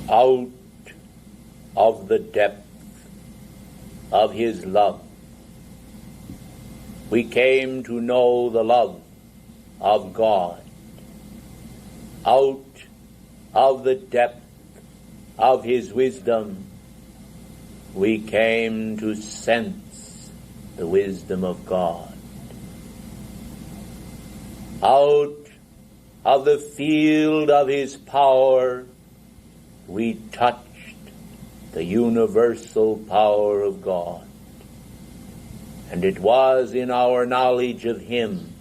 Out of the depth of His love, we came to know the love of God. Out of the depth of His wisdom, we came to sense the wisdom of God. Out of the field of His power, we touched the universal power of God. And it was in our knowledge of Him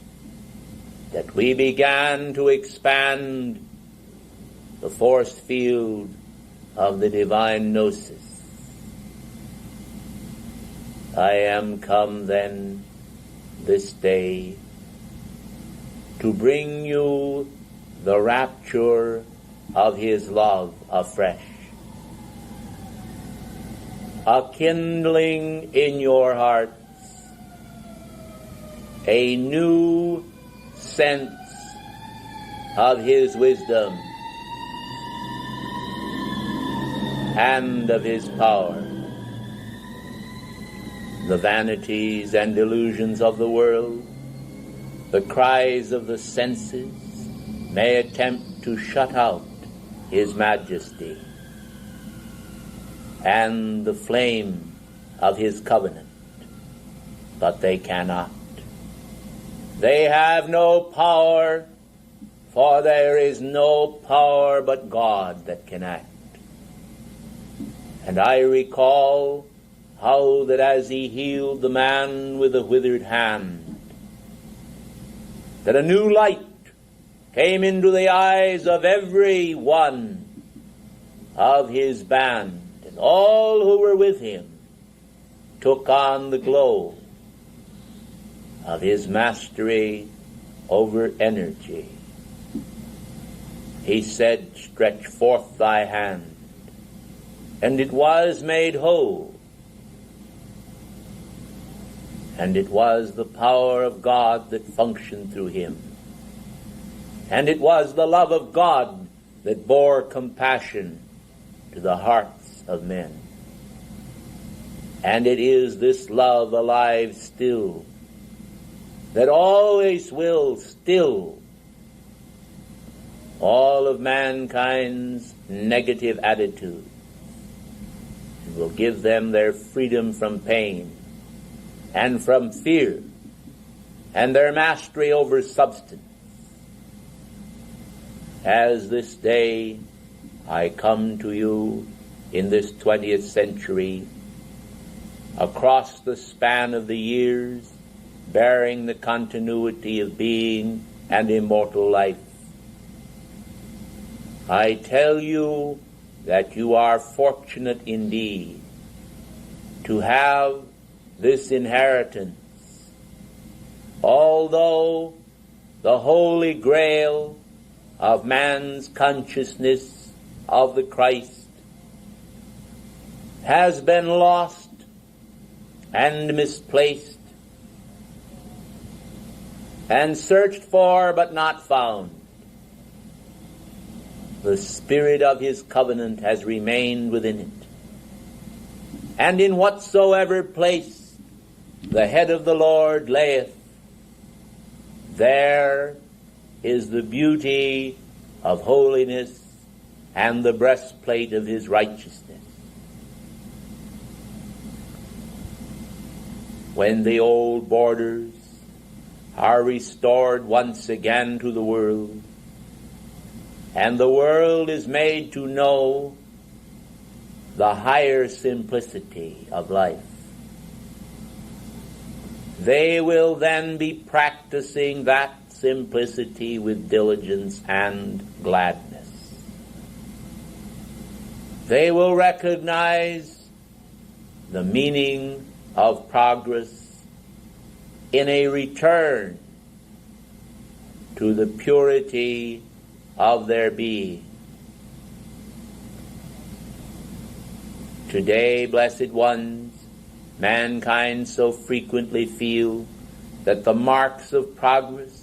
that we began to expand the force field of the divine gnosis. I am come then this day to bring you the rapture of His love afresh, a kindling in your hearts, a new sense of His wisdom and of His power. The vanities and illusions of the world, the cries of the senses, may attempt to shut out His majesty and the flame of His covenant, but they cannot. They have no power, for there is no power but God that can act. And I recall how that as He healed the man with the withered hand, that a new light came into the eyes of every one of His band, and all who were with Him took on the glow of His mastery over energy. He said, "Stretch forth thy hand," and it was made whole. And it was the power of God that functioned through him. And it was the love of God that bore compassion to the hearts of men. And it is this love alive still, that always will still all of mankind's negative attitudes, and will give them their freedom from pain and from fear, and their mastery over substance. As this day I come to you in this 20th century, across the span of the years, bearing the continuity of being and immortal life. I tell you that you are fortunate indeed to have this inheritance, although the holy grail of man's consciousness of the Christ has been lost and misplaced and searched for but not found. The spirit of his covenant has remained within it. And in whatsoever place the head of the Lord layeth, there is the beauty of holiness and the breastplate of his righteousness. When the old borders are restored once again to the world, and the world is made to know the higher simplicity of life, they will then be practicing that simplicity with diligence and gladness. They will recognize the meaning of progress in a return to the purity of their being. Today, blessed ones, mankind so frequently feel that the marks of progress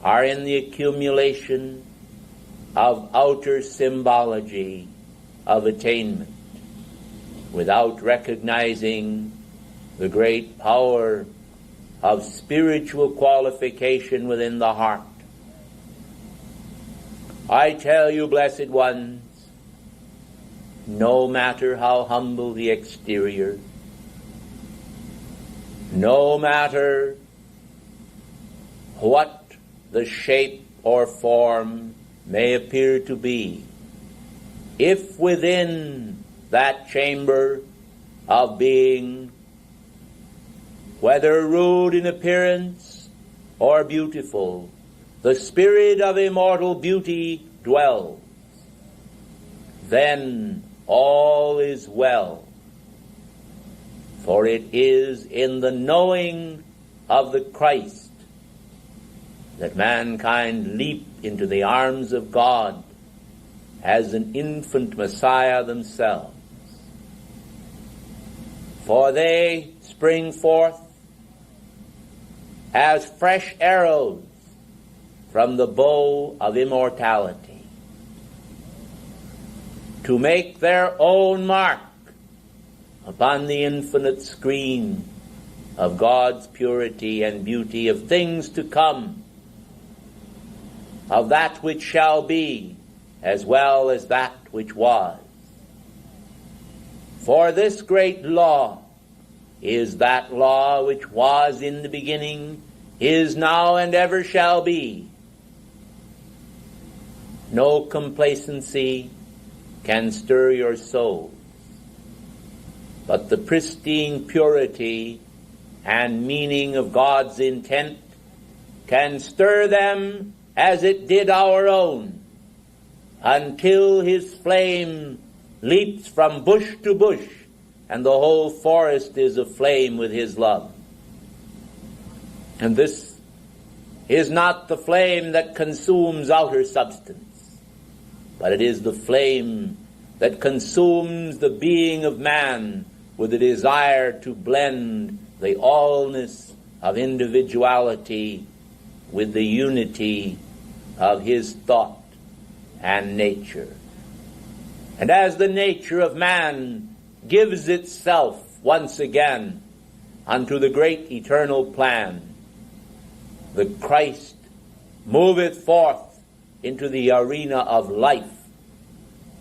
are in the accumulation of outer symbology of attainment, without recognizing the great power of spiritual qualification within the heart. I tell you, blessed ones, no matter how humble the exterior, no matter what the shape or form may appear to be, if within that chamber of being, whether rude in appearance or beautiful, the spirit of immortal beauty dwells, then all is well. For it is in the knowing of the Christ that mankind leap into the arms of God as an infant Messiah themselves. For they spring forth as fresh arrows from the bow of immortality, to make their own mark upon the infinite screen of God's purity and beauty, of things to come, of that which shall be, as well as that which was. For this great law is that law which was in the beginning, is now, and ever shall be. No complacency can stir your souls, but the pristine purity and meaning of God's intent can stir them as it did our own, until his flame leaps from bush to bush, and the whole forest is aflame with his love. And this is not the flame that consumes outer substance, but it is the flame that consumes the being of man with the desire to blend the allness of individuality with the unity of his thought and nature. And as the nature of man gives itself once again unto the great eternal plan, the Christ moveth forth into the arena of life,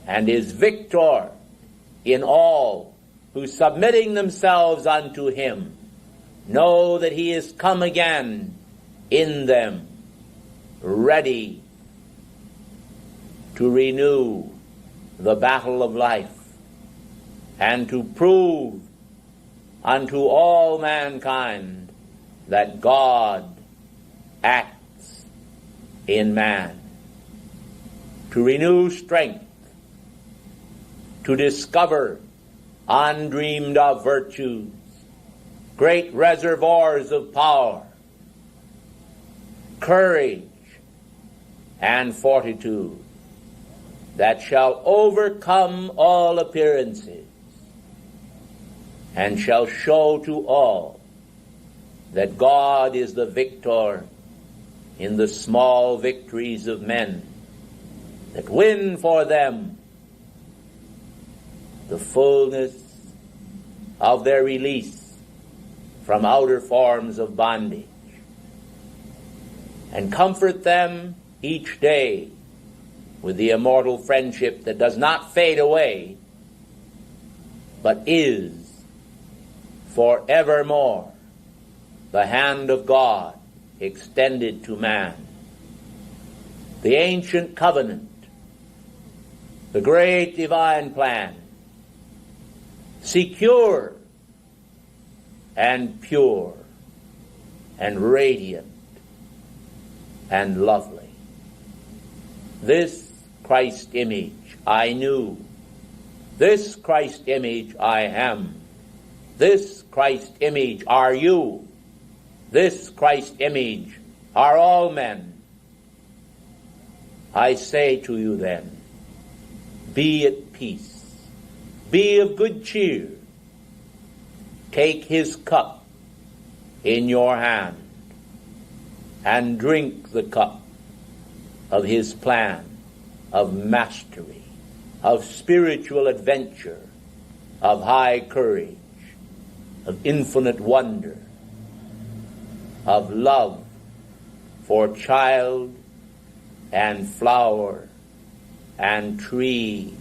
and is victor in all who, submitting themselves unto him, know that he is come again in them, ready to renew the battle of life, and to prove unto all mankind that God acts in man, to renew strength, to discover undreamed of virtues, great reservoirs of power, courage, and fortitude that shall overcome all appearances and shall show to all that God is the victor in the small victories of men that win for them the fullness of their release from outer forms of bondage, and comfort them each day with the immortal friendship that does not fade away, but is forevermore the hand of God extended to man. The ancient covenant, the great divine plan, secure and pure and radiant and lovely. This Christ image I knew. This Christ image I am. This Christ image are you. This Christ image are all men. I say to you then, be at peace. Be of good cheer. Take his cup in your hand and drink the cup of his plan of mastery, of spiritual adventure, of high courage, of infinite wonder, of love for child and flower and tree,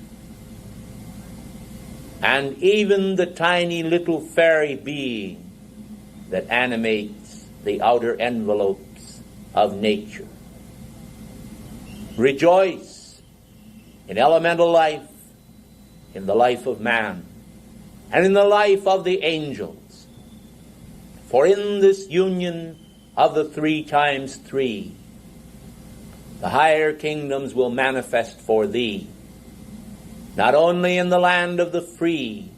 and even the tiny little fairy being that animates the outer envelopes of nature. Rejoice in elemental life, in the life of man, and in the life of the angels. For in this union of the 3 times 3, the higher kingdoms will manifest for thee, not only in the land of the free,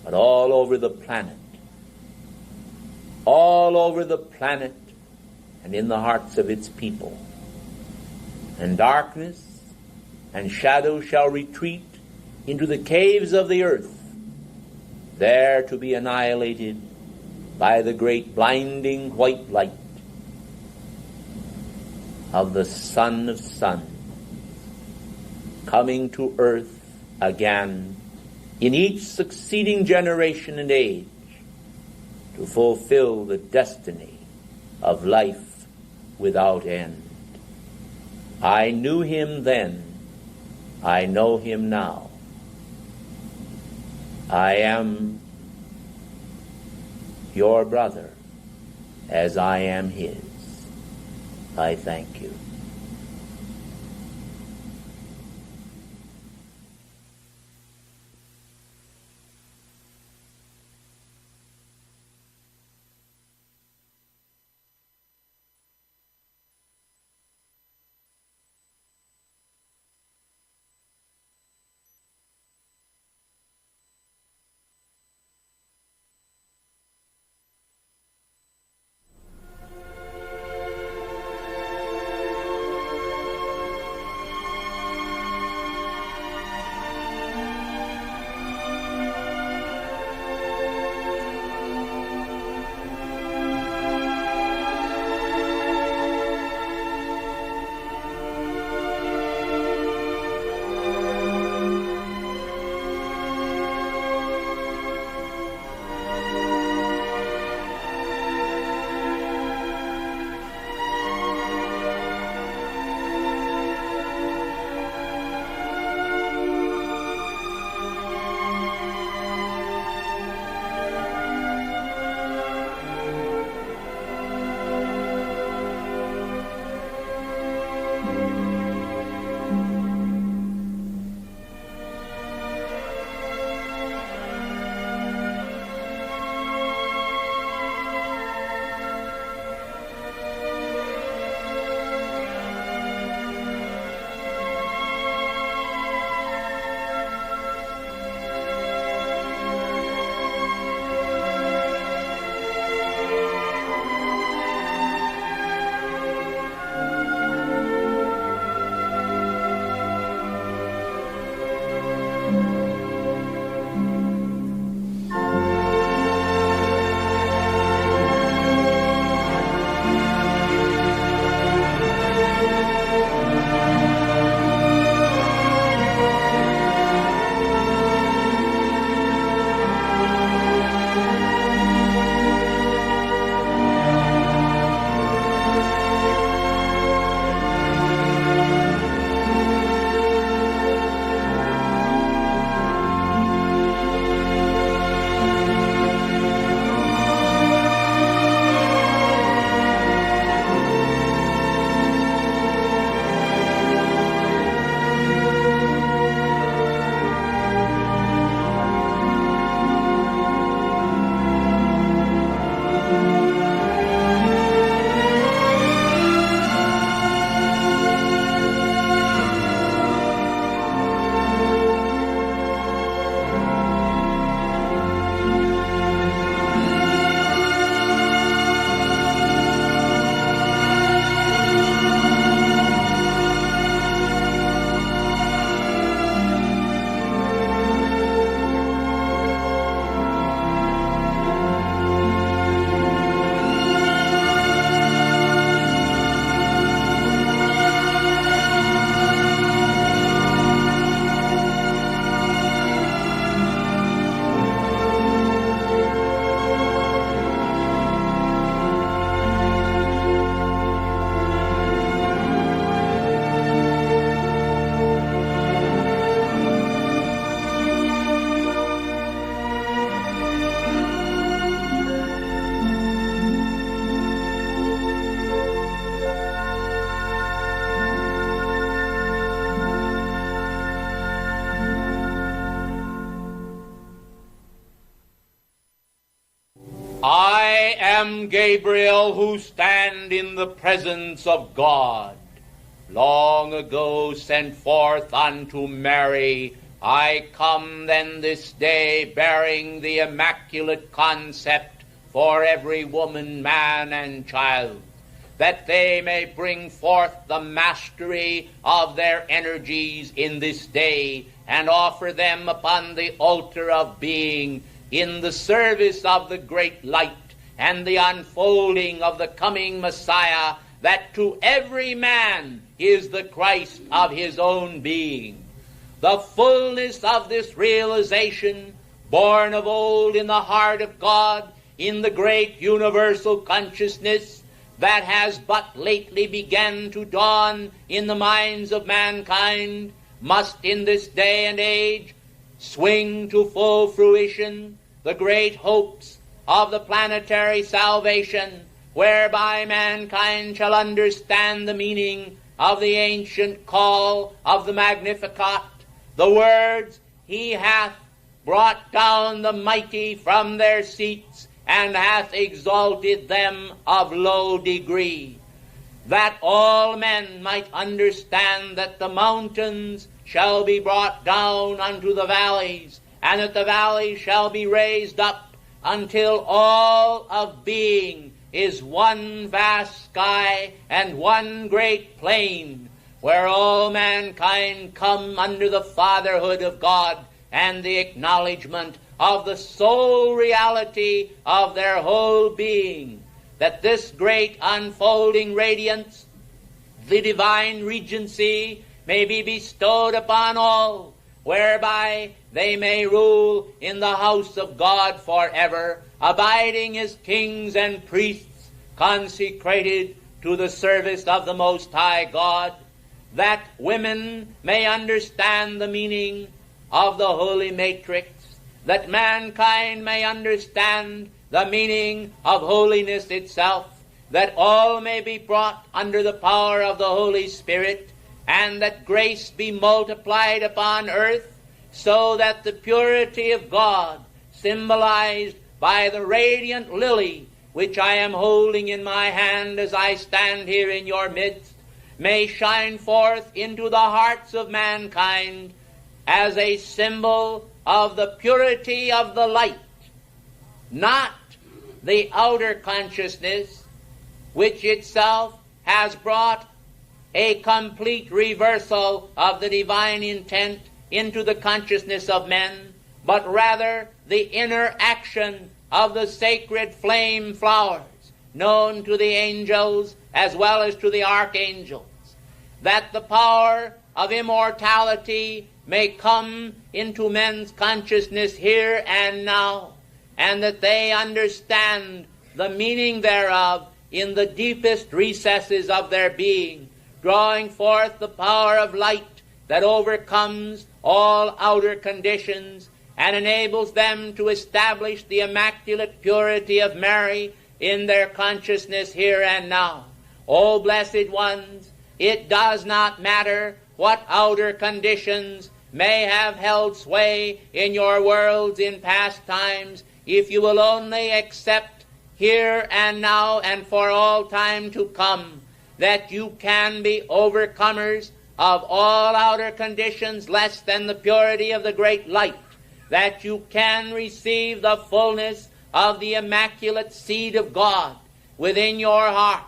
but all over the planet. All over the planet and in the hearts of its people. And darkness and shadow shall retreat into the caves of the earth, there to be annihilated by the great blinding white light of the Son of Suns, coming to earth again in each succeeding generation and age to fulfill the destiny of life without end. I knew him then, I know him now. I am your brother as I am his. I thank you. I am Gabriel, who stand in the presence of God. Long ago sent forth unto Mary, I come then this day, bearing the immaculate concept for every woman, man, and child, that they may bring forth the mastery of their energies in this day, and offer them upon the altar of being, in the service of the great light and the unfolding of the coming Messiah, that to every man is the Christ of his own being. The fullness of this realization, born of old in the heart of God, in the great universal consciousness that has but lately begun to dawn in the minds of mankind, must in this day and age swing to full fruition the great hopes of the planetary salvation, whereby mankind shall understand the meaning of the ancient call of the Magnificat, the words, He hath brought down the mighty from their seats, and hath exalted them of low degree, that all men might understand that the mountains shall be brought down unto the valleys, and that the valleys shall be raised up, until all of being is one vast sky and one great plain, where all mankind come under the fatherhood of God and the acknowledgement of the sole reality of their whole being, that this great unfolding radiance, the divine regency, may be bestowed upon all, whereby they may rule in the house of God forever, abiding as kings and priests, consecrated to the service of the Most High God, that women may understand the meaning of the holy matrix, that mankind may understand the meaning of holiness itself, that all may be brought under the power of the Holy Spirit, and that grace be multiplied upon earth, so that the purity of God, symbolized by the radiant lily, which I am holding in my hand as I stand here in your midst, may shine forth into the hearts of mankind as a symbol of the purity of the light, not the outer consciousness, which itself has brought a complete reversal of the divine intent into the consciousness of men, but rather the inner action of the sacred flame flowers, known to the angels as well as to the archangels, that the power of immortality may come into men's consciousness here and now, and that they understand the meaning thereof in the deepest recesses of their being, drawing forth the power of light that overcomes all outer conditions and enables them to establish the immaculate purity of Mary in their consciousness here and now. O blessed ones, it does not matter what outer conditions may have held sway in your worlds in past times, if you will only accept here and now and for all time to come that you can be overcomers of all outer conditions less than the purity of the great light, that you can receive the fullness of the immaculate seed of God within your heart,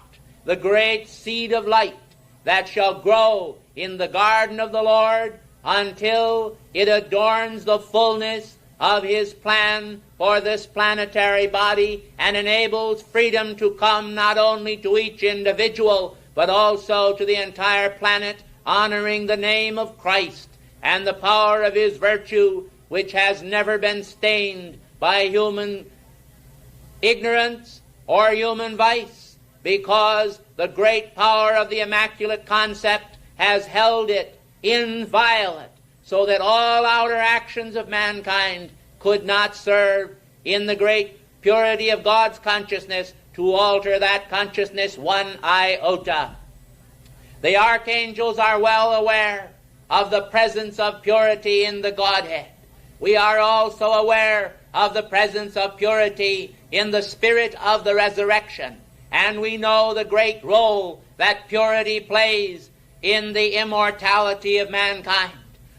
the great seed of light that shall grow in the garden of the Lord until it adorns the fullness of His plan for this planetary body and enables freedom to come not only to each individual but also to the entire planet, honoring the name of Christ and the power of His virtue, which has never been stained by human ignorance or human vice, because the great power of the Immaculate Concept has held it inviolate, so that all outer actions of mankind could not serve in the great purity of God's consciousness to alter that consciousness one iota. The archangels are well aware of the presence of purity in the Godhead. We are also aware of the presence of purity in the spirit of the resurrection. And we know the great role that purity plays in the immortality of mankind.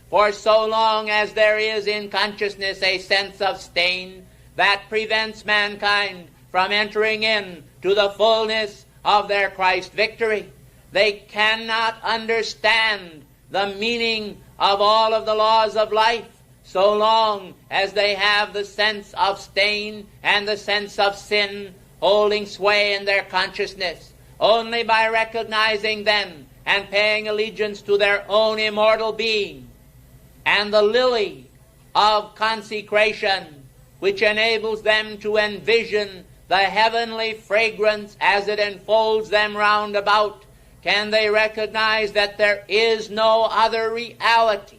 For so long as there is in consciousness a sense of stain that prevents mankind from entering in to the fullness of their Christ victory, they cannot understand the meaning of all of the laws of life so long as they have the sense of stain and the sense of sin holding sway in their consciousness. Only by recognizing then and paying allegiance to their own immortal being and the lily of consecration, which enables them to envision the heavenly fragrance as it enfolds them round about, can they recognize that there is no other reality,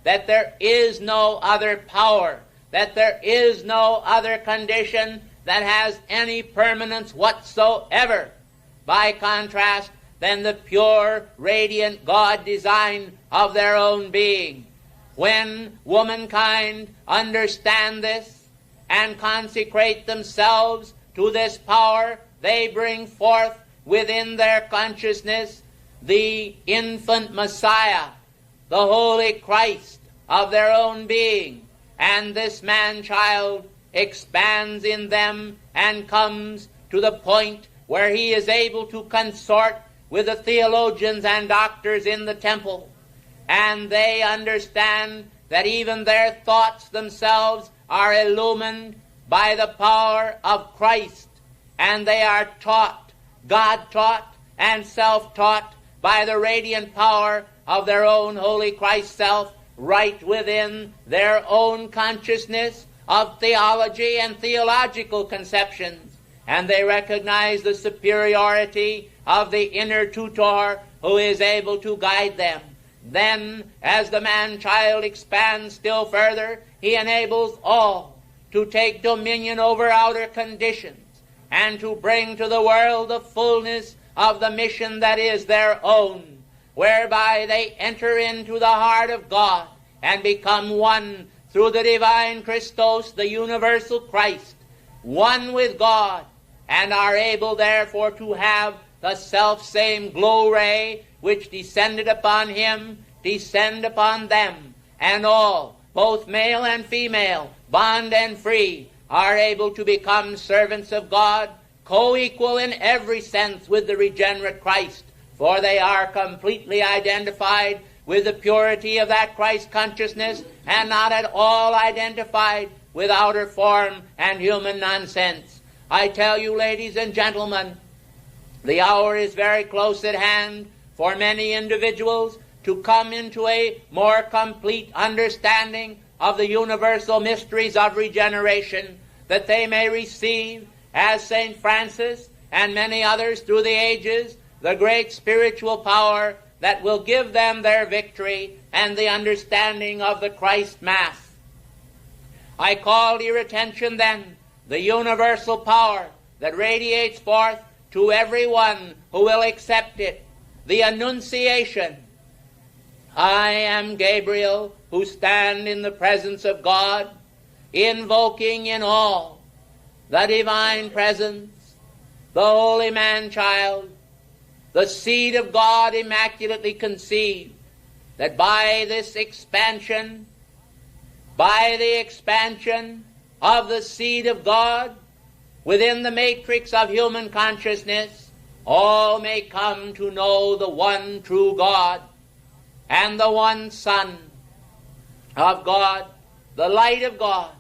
that there is no other power, that there is no other condition that has any permanence whatsoever, by contrast, than the pure, radiant God design of their own being. When womankind understand this and consecrate themselves to this power, they bring forth within their consciousness the infant Messiah, the Holy Christ of their own being. And this man-child expands in them and comes to the point where he is able to consort with the theologians and doctors in the temple. And they understand that even their thoughts themselves are illumined by the power of Christ, and they are taught, God-taught and self-taught, by the radiant power of their own Holy Christ self, right within their own consciousness of theology and theological conceptions. And they recognize the superiority of the inner tutor who is able to guide them. Then, as the man-child expands still further, he enables all to take dominion over outer conditions and to bring to the world the fullness of the mission that is their own, whereby they enter into the heart of God and become one through the divine Christos, the universal Christ, one with God, and are able therefore to have the self-same glow ray which descended upon him, descend upon them, and all, both male and female, bond and free, are able to become servants of God, co-equal in every sense with the regenerate Christ, for they are completely identified with the purity of that Christ consciousness and not at all identified with outer form and human nonsense. I tell you, ladies and gentlemen, the hour is very close at hand for many individuals to come into a more complete understanding of the universal mysteries of regeneration, that they may receive, as St. Francis and many others through the ages, the great spiritual power that will give them their victory and the understanding of the Christ Mass. I call to your attention then the universal power that radiates forth to everyone who will accept it, the Annunciation. I am Gabriel, who stand in the presence of God, invoking in all the divine presence, the holy man-child, the seed of God immaculately conceived, that by this expansion, by the expansion of the seed of God within the matrix of human consciousness, all may come to know the one true God and the one Son of God, the light of God,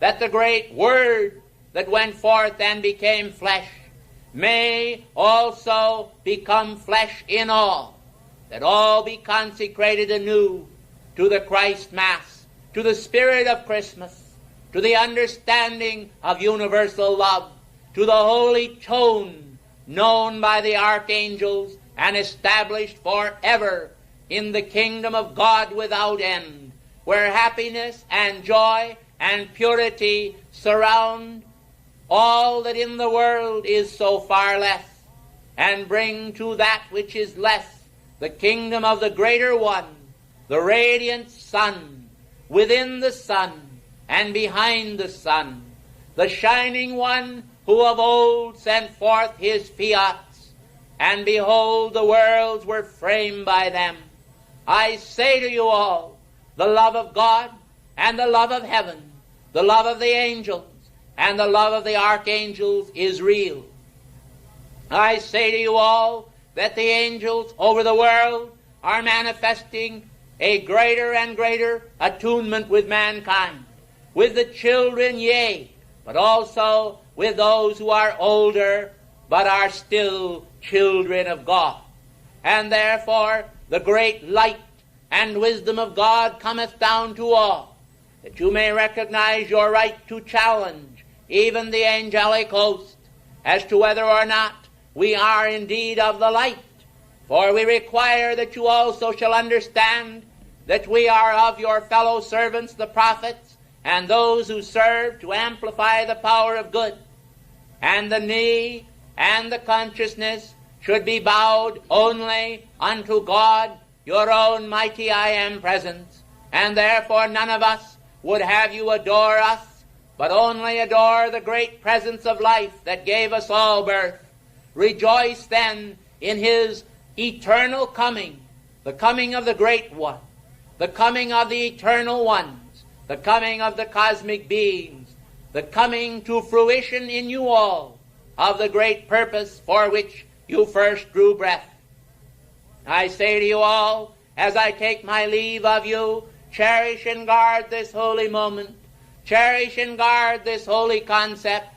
that the great Word that went forth and became flesh may also become flesh in all, that all be consecrated anew to the Christ Mass, to the spirit of Christmas, to the understanding of universal love, to the holy tone known by the archangels and established forever in the kingdom of God without end, where happiness and joy and purity surround all that in the world is so far less, and bring to that which is less the kingdom of the greater one, the radiant sun, within the sun, and behind the sun, the shining one who of old sent forth his fiats, and behold, the worlds were framed by them. I say to you all, the love of God and the love of heaven, the love of the angels and the love of the archangels is real. I say to you all that the angels over the world are manifesting a greater and greater attunement with mankind, with the children, yea, but also with those who are older but are still children of God. And therefore the great light and wisdom of God cometh down to all, that you may recognize your right to challenge even the angelic host as to whether or not we are indeed of the light. For we require that you also shall understand that we are of your fellow servants, the prophets, and those who serve to amplify the power of good. And the knee and the consciousness should be bowed only unto God, your own mighty I Am presence. And therefore none of us would have you adore us, but only adore the great presence of life that gave us all birth. Rejoice then in his eternal coming, the coming of the Great One, the coming of the eternal ones, the coming of the cosmic beings, the coming to fruition in you all of the great purpose for which you first drew breath. I say to you all, as I take my leave of you, cherish and guard this holy moment, cherish and guard this holy concept,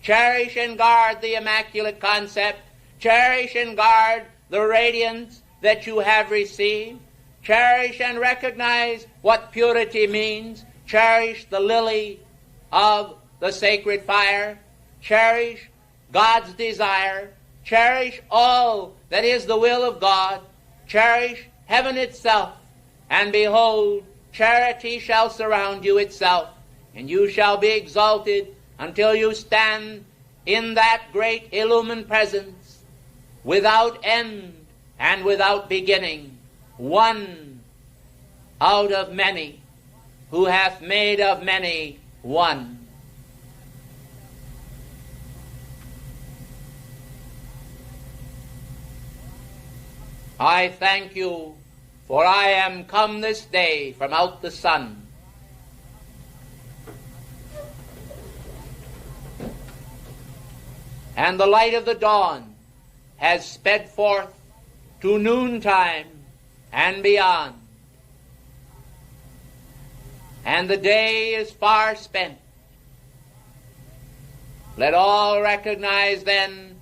cherish and guard the immaculate concept, cherish and guard the radiance that you have received, cherish and recognize what purity means, cherish the lily of the sacred fire, cherish God's desire, cherish all that is the will of God, cherish heaven itself, and behold, charity shall surround you itself, and you shall be exalted until you stand in that great illumined presence, without end and without beginning, one out of many, who hath made of many one. I thank you, for I am come this day from out the sun, and the light of the dawn has sped forth to noontime and beyond, and the day is far spent. Let all recognize then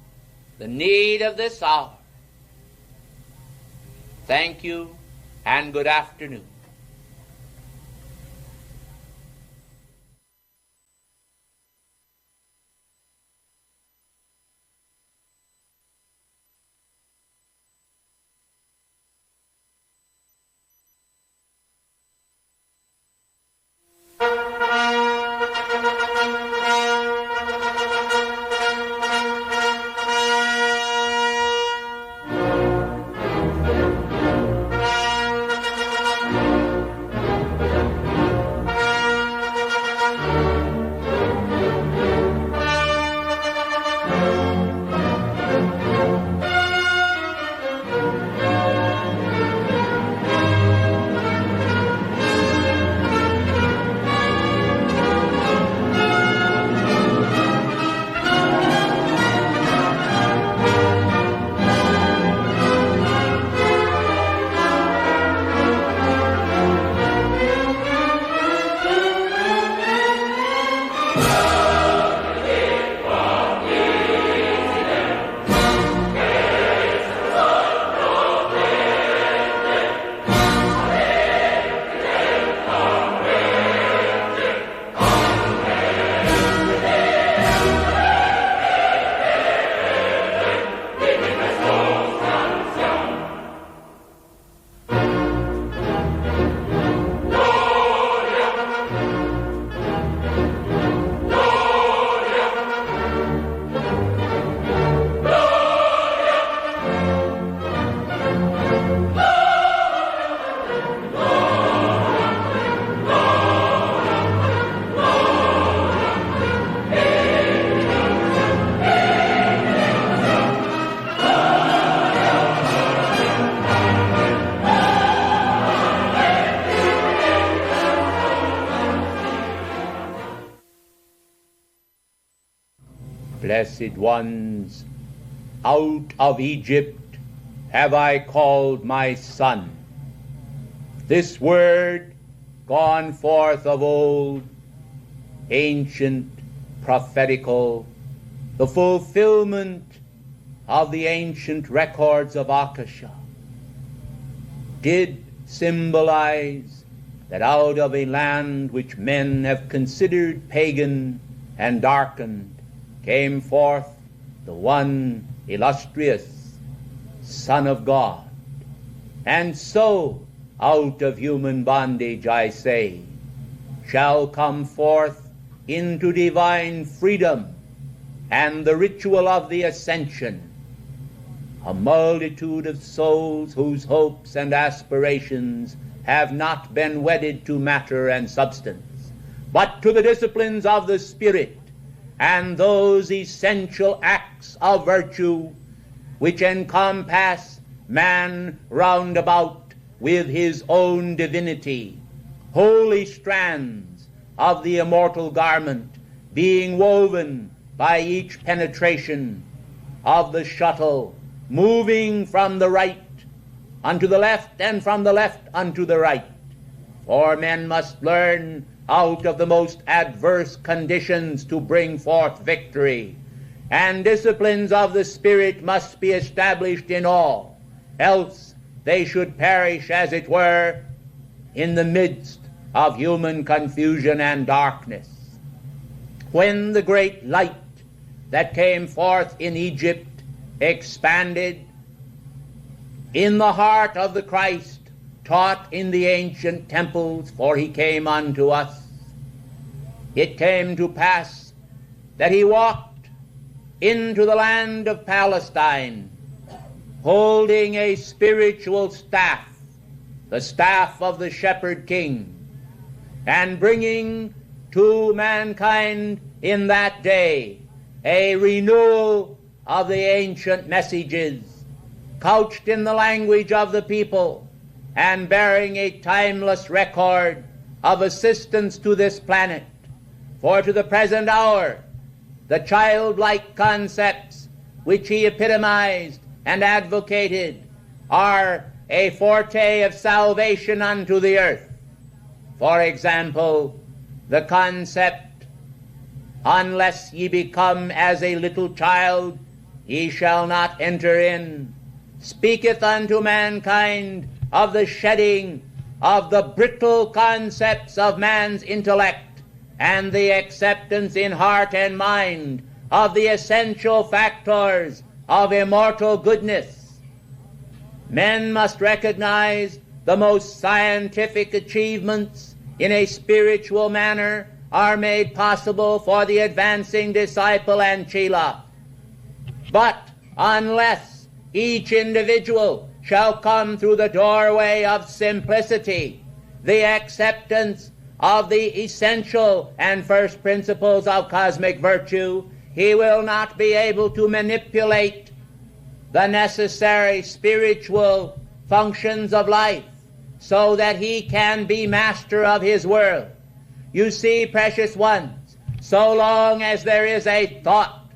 the need of this hour. Thank you, and good afternoon. Blessed ones, out of Egypt have I called my son. This word, gone forth of old, ancient, prophetical, the fulfillment of the ancient records of Akasha, did symbolize that out of a land which men have considered pagan and darkened came forth the one illustrious Son of God. And so out of human bondage, I say, shall come forth into divine freedom and the ritual of the ascension a multitude of souls whose hopes and aspirations have not been wedded to matter and substance, but to the disciplines of the Spirit and those essential acts of virtue which encompass man round about with his own divinity, holy strands of the immortal garment being woven by each penetration of the shuttle, moving from the right unto the left and from the left unto the right. For men must learn out of the most adverse conditions to bring forth victory, and disciplines of the Spirit must be established in all, else they should perish, as it were, in the midst of human confusion and darkness. When the great light that came forth in Egypt expanded in the heart of the Christ taught in the ancient temples, for he came unto us, it came to pass that he walked into the land of Palestine holding a spiritual staff, the staff of the shepherd king, and bringing to mankind in that day a renewal of the ancient messages, couched in the language of the people, and bearing a timeless record of assistance to this planet. For to the present hour, the childlike concepts which he epitomized and advocated are a forte of salvation unto the earth. For example, the concept, unless ye become as a little child, ye shall not enter in, speaketh unto mankind of the shedding of the brittle concepts of man's intellect and the acceptance in heart and mind of the essential factors of immortal goodness. Men must recognize the most scientific achievements in a spiritual manner are made possible for the advancing disciple and chela. But unless each individual shall come through the doorway of simplicity, the acceptance of the essential and first principles of cosmic virtue, he will not be able to manipulate the necessary spiritual functions of life so that he can be master of his world. You see, precious ones, so long as there is a thought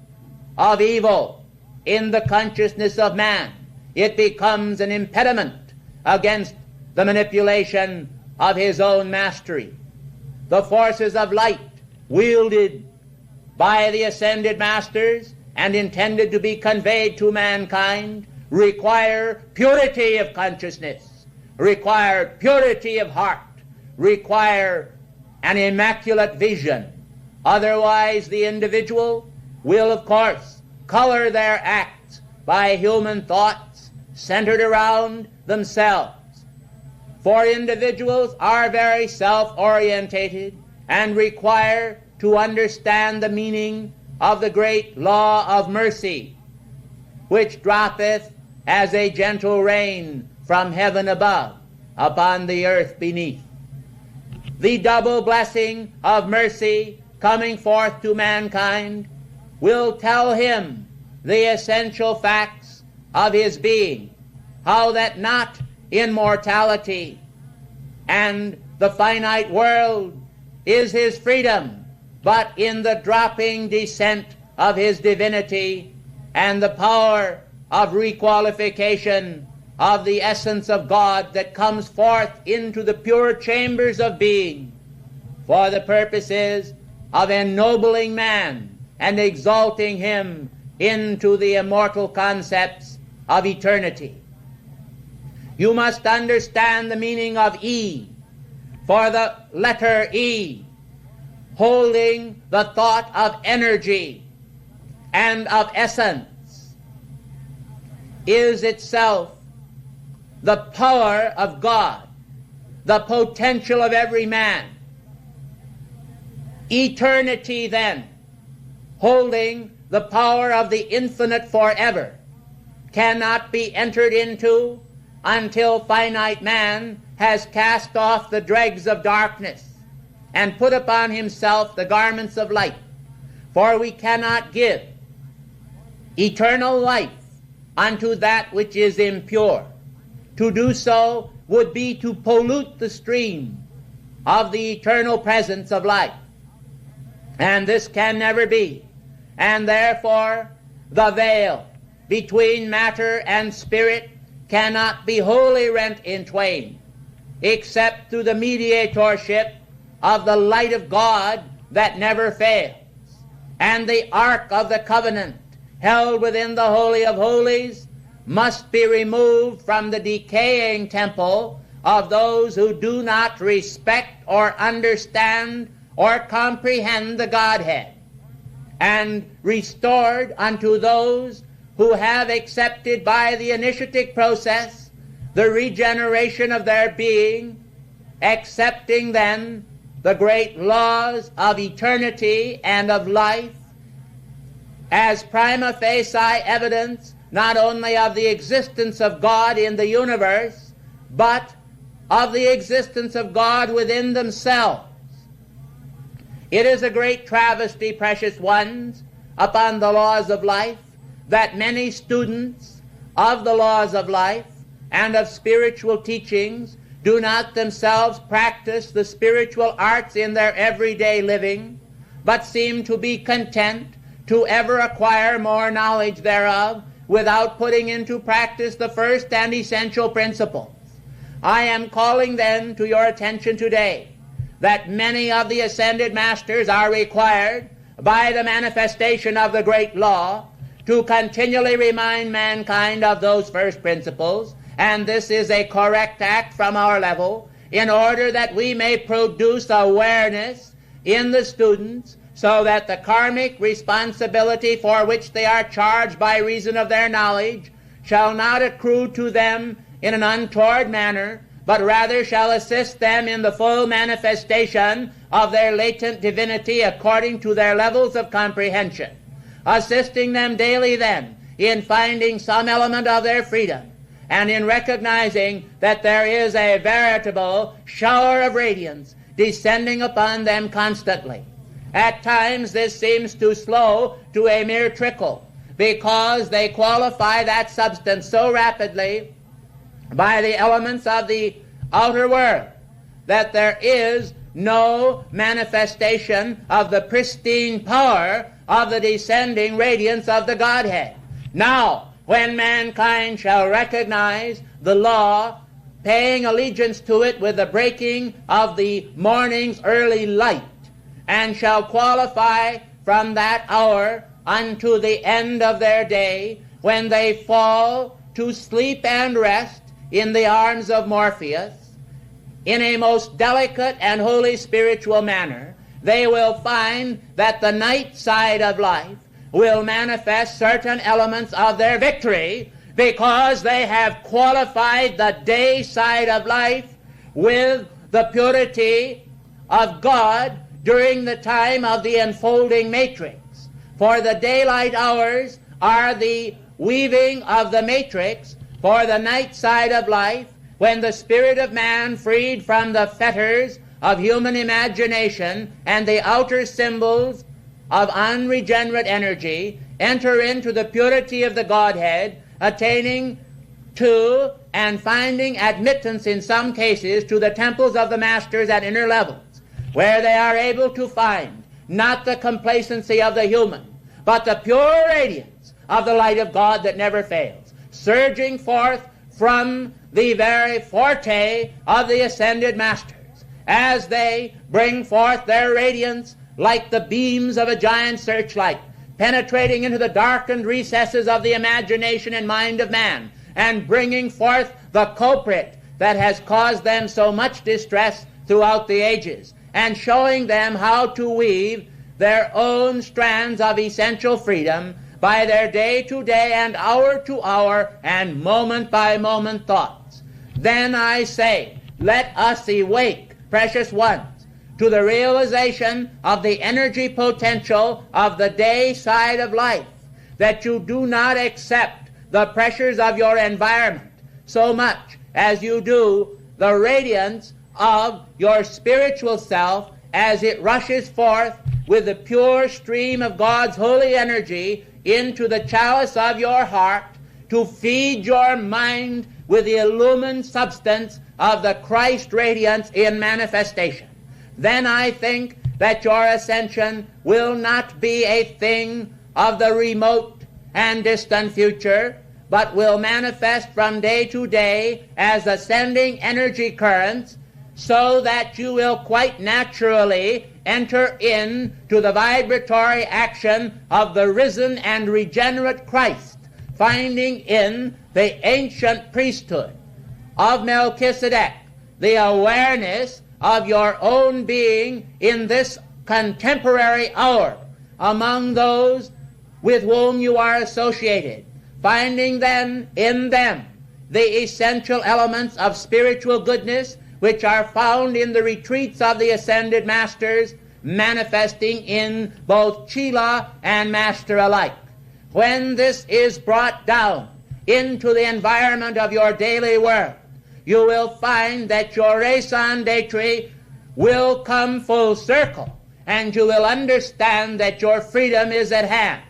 of evil in the consciousness of man, it becomes an impediment against the manipulation of his own mastery. The forces of light wielded by the ascended masters and intended to be conveyed to mankind require purity of consciousness, require purity of heart, require an immaculate vision. Otherwise, the individual will, of course, color their acts by human thoughts centered around themselves. For individuals are very self-orientated and require to understand the meaning of the great law of mercy, which droppeth as a gentle rain from heaven above upon the earth beneath. The double blessing of mercy coming forth to mankind will tell him the essential facts of his being, how that not in mortality and the finite world is his freedom, but in the dropping descent of his divinity and the power of requalification of the essence of God that comes forth into the pure chambers of being for the purposes of ennobling man and exalting him into the immortal concepts of eternity. You must understand the meaning of E, for the letter E, holding the thought of energy and of essence, is itself the power of God, the potential of every man. Eternity, then, holding the power of the infinite forever, cannot be entered into until finite man has cast off the dregs of darkness and put upon himself the garments of light. For we cannot give eternal life unto that which is impure. To do so would be to pollute the stream of the eternal presence of life. And this can never be. And therefore the veil between matter and spirit cannot be wholly rent in twain, except through the mediatorship of the light of God that never fails, and the Ark of the Covenant held within the Holy of Holies must be removed from the decaying temple of those who do not respect or understand or comprehend the Godhead, and restored unto those who have accepted by the initiatic process the regeneration of their being, accepting then the great laws of eternity and of life as prima facie evidence not only of the existence of God in the universe, but of the existence of God within themselves. It is a great travesty, precious ones, upon the laws of life, that many students of the laws of life and of spiritual teachings do not themselves practice the spiritual arts in their everyday living, but seem to be content to ever acquire more knowledge thereof without putting into practice the first and essential principles. I am calling then to your attention today that many of the ascended masters are required by the manifestation of the great law to continually remind mankind of those first principles, and this is a correct act from our level, in order that we may produce awareness in the students so that the karmic responsibility for which they are charged by reason of their knowledge shall not accrue to them in an untoward manner, but rather shall assist them in the full manifestation of their latent divinity according to their levels of comprehension, assisting them daily then in finding some element of their freedom, and in recognizing that there is a veritable shower of radiance descending upon them constantly. At times this seems too slow to a mere trickle, because they qualify that substance so rapidly by the elements of the outer world that there is no manifestation of the pristine power of the descending radiance of the Godhead. Now, when mankind shall recognize the law, paying allegiance to it with the breaking of the morning's early light, and shall qualify from that hour unto the end of their day, when they fall to sleep and rest in the arms of Morpheus, in a most delicate and holy spiritual manner, they will find that the night side of life will manifest certain elements of their victory, because they have qualified the day side of life with the purity of God during the time of the enfolding matrix. For the daylight hours are the weaving of the matrix for the night side of life, when the spirit of man, freed from the fetters of human imagination and the outer symbols of unregenerate energy, enter into the purity of the Godhead, attaining to and finding admittance in some cases to the temples of the masters at inner levels, where they are able to find not the complacency of the human, but the pure radiance of the light of God that never fails, surging forth from the very forte of the ascended masters, as they bring forth their radiance like the beams of a giant searchlight, penetrating into the darkened recesses of the imagination and mind of man, and bringing forth the culprit that has caused them so much distress throughout the ages, and showing them how to weave their own strands of essential freedom by their day-to-day and hour-to-hour and moment-by-moment thoughts. Then I say, let us awake, precious ones, to the realization of the energy potential of the day side of life, that you do not accept the pressures of your environment so much as you do the radiance of your spiritual self as it rushes forth with the pure stream of God's holy energy into the chalice of your heart to feed your mind with the illumined substance of the Christ radiance in manifestation. Then I think that your ascension will not be a thing of the remote and distant future, but will manifest from day to day as ascending energy currents, so that you will quite naturally enter into the vibratory action of the risen and regenerate Christ, finding in the ancient priesthood of Melchizedek the awareness of your own being in this contemporary hour among those with whom you are associated, finding then in them the essential elements of spiritual goodness which are found in the retreats of the ascended masters, manifesting in both Chela and master alike. When this is brought down into the environment of your daily world, you will find that your raison d'etre will come full circle, and you will understand that your freedom is at hand.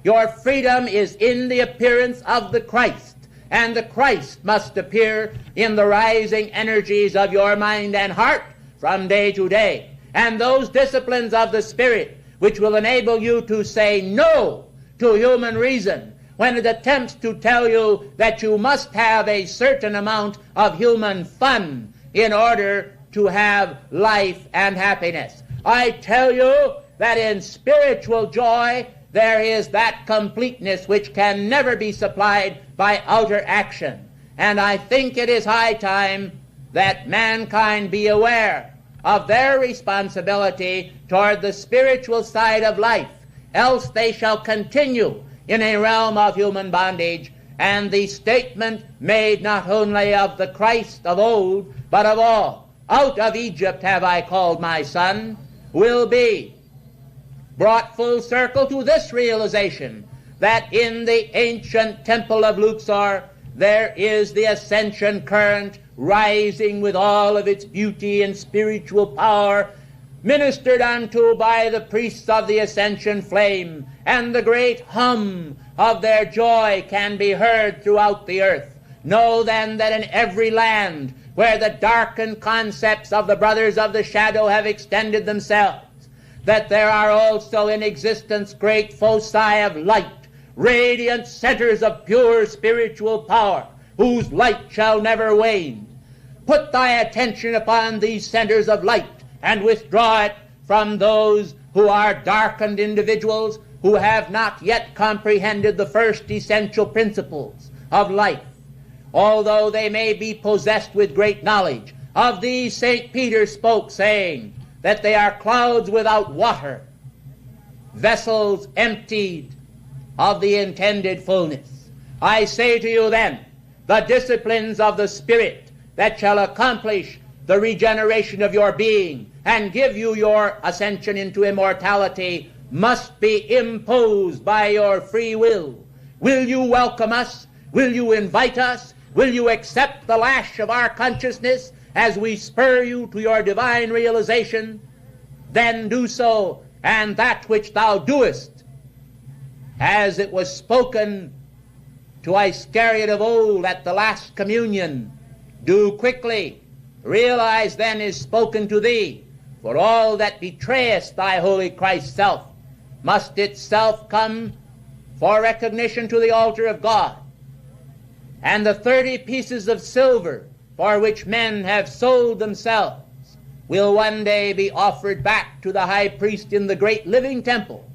Your freedom is in the appearance of the Christ, and the Christ must appear in the rising energies of your mind and heart from day to day. And those disciplines of the Spirit which will enable you to say no to human reason when it attempts to tell you that you must have a certain amount of human fun in order to have life and happiness. I tell you that in spiritual joy there is that completeness which can never be supplied by outer action. And I think it is high time that mankind be aware of their responsibility toward the spiritual side of life, else they shall continue in a realm of human bondage. And the statement made not only of the Christ of old, but of all, out of Egypt have I called my son, will be brought full circle to this realization that in the ancient temple of Luxor there is the ascension current rising with all of its beauty and spiritual power, ministered unto by the priests of the ascension flame, and the great hum of their joy can be heard throughout the earth. Know then that in every land where the darkened concepts of the brothers of the shadow have extended themselves, that there are also in existence great foci of light, radiant centers of pure spiritual power, whose light shall never wane. Put thy attention upon these centers of light, and withdraw it from those who are darkened individuals who have not yet comprehended the first essential principles of life. Although they may be possessed with great knowledge, of these St. Peter spoke, saying that they are clouds without water, vessels emptied of the intended fullness. I say to you then, the disciplines of the Spirit that shall accomplish the regeneration of your being and give you your ascension into immortality must be imposed by your free will. Will you welcome us? Will you invite us? Will you accept the lash of our consciousness as we spur you to your divine realization? Then do so, and that which thou doest, as it was spoken to Iscariot of old at the last communion, do quickly. Realize then is spoken to thee, for all that betrayest thy holy Christ self must itself come for recognition to the altar of God, and the 30 pieces of silver for which men have sold themselves will one day be offered back to the high priest in the great living temple,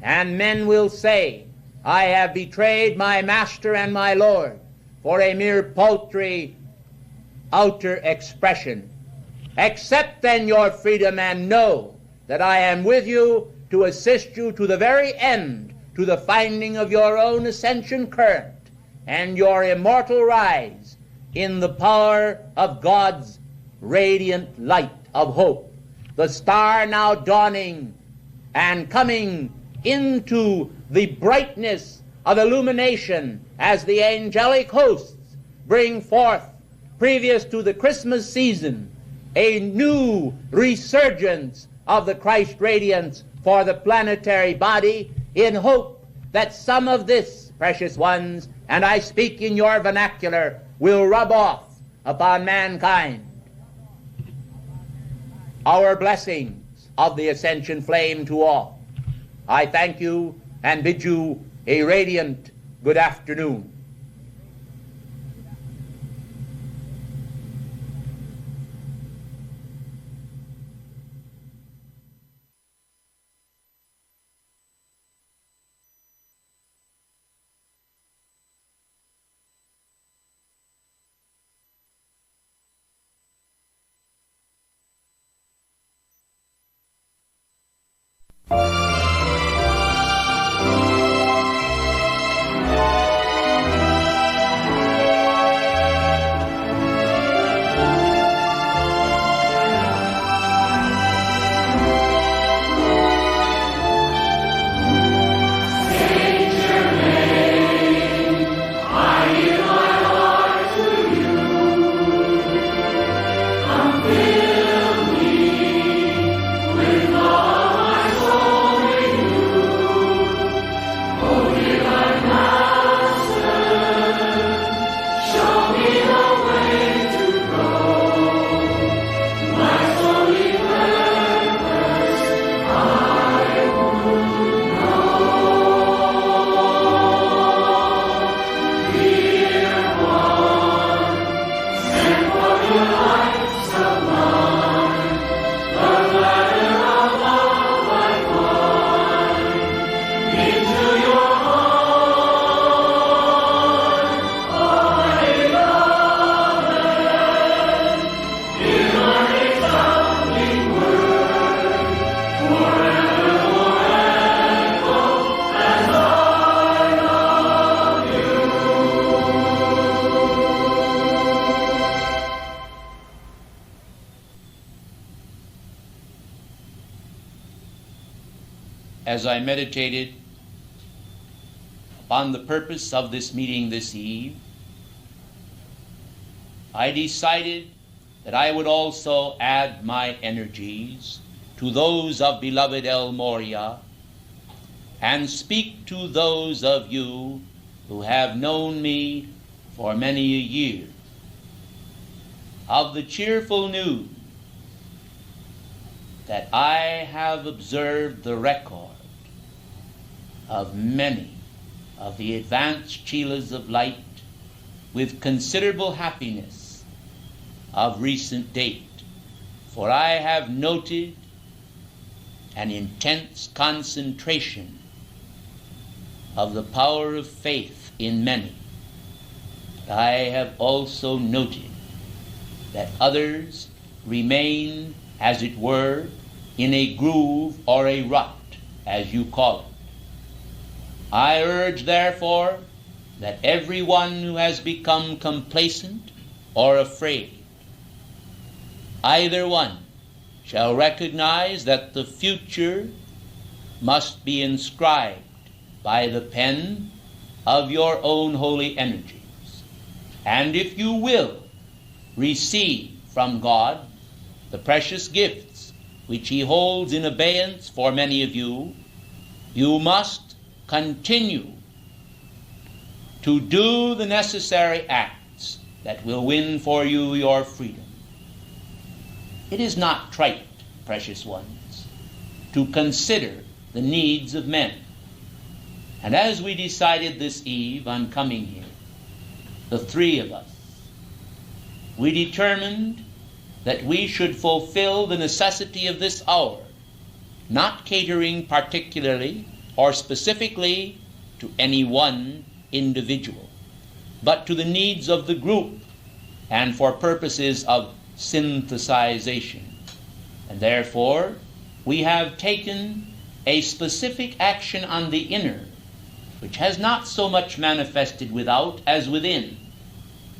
and men will say, I have betrayed my master and my Lord for a mere paltry outer expression. Accept then your freedom and know that I am with you to assist you to the very end, to the finding of your own ascension current and your immortal rise in the power of God's radiant light of hope, the star now dawning and coming into the brightness of illumination as the angelic hosts bring forth, previous to the Christmas season, a new resurgence of the Christ radiance for the planetary body, in hope that some of this, precious ones, and I speak in your vernacular, will rub off upon mankind. Our blessings of the ascension flame to all. I thank you and bid you a radiant good afternoon. As I meditated upon the purpose of this meeting this eve, I decided that I would also add my energies to those of beloved El Moria and speak to those of you who have known me for many a year of the cheerful news that I have observed the record of many of the advanced chelas of light with considerable happiness of recent date, for I have noted an intense concentration of the power of faith in many. But I have also noted that others remain, as it were, in a groove or a rut, as you call it. I urge, therefore, that everyone who has become complacent or afraid, either one, shall recognize that the future must be inscribed by the pen of your own holy energies. And if you will receive from God the precious gifts which He holds in abeyance for many of you, you must continue to do the necessary acts that will win for you your freedom. It is not trite, precious ones, to consider the needs of men. And as we decided this eve on coming here, the three of us, we determined that we should fulfill the necessity of this hour, not catering particularly or specifically to any one individual, but to the needs of the group and for purposes of synthesization. And therefore, we have taken a specific action on the inner, which has not so much manifested without as within.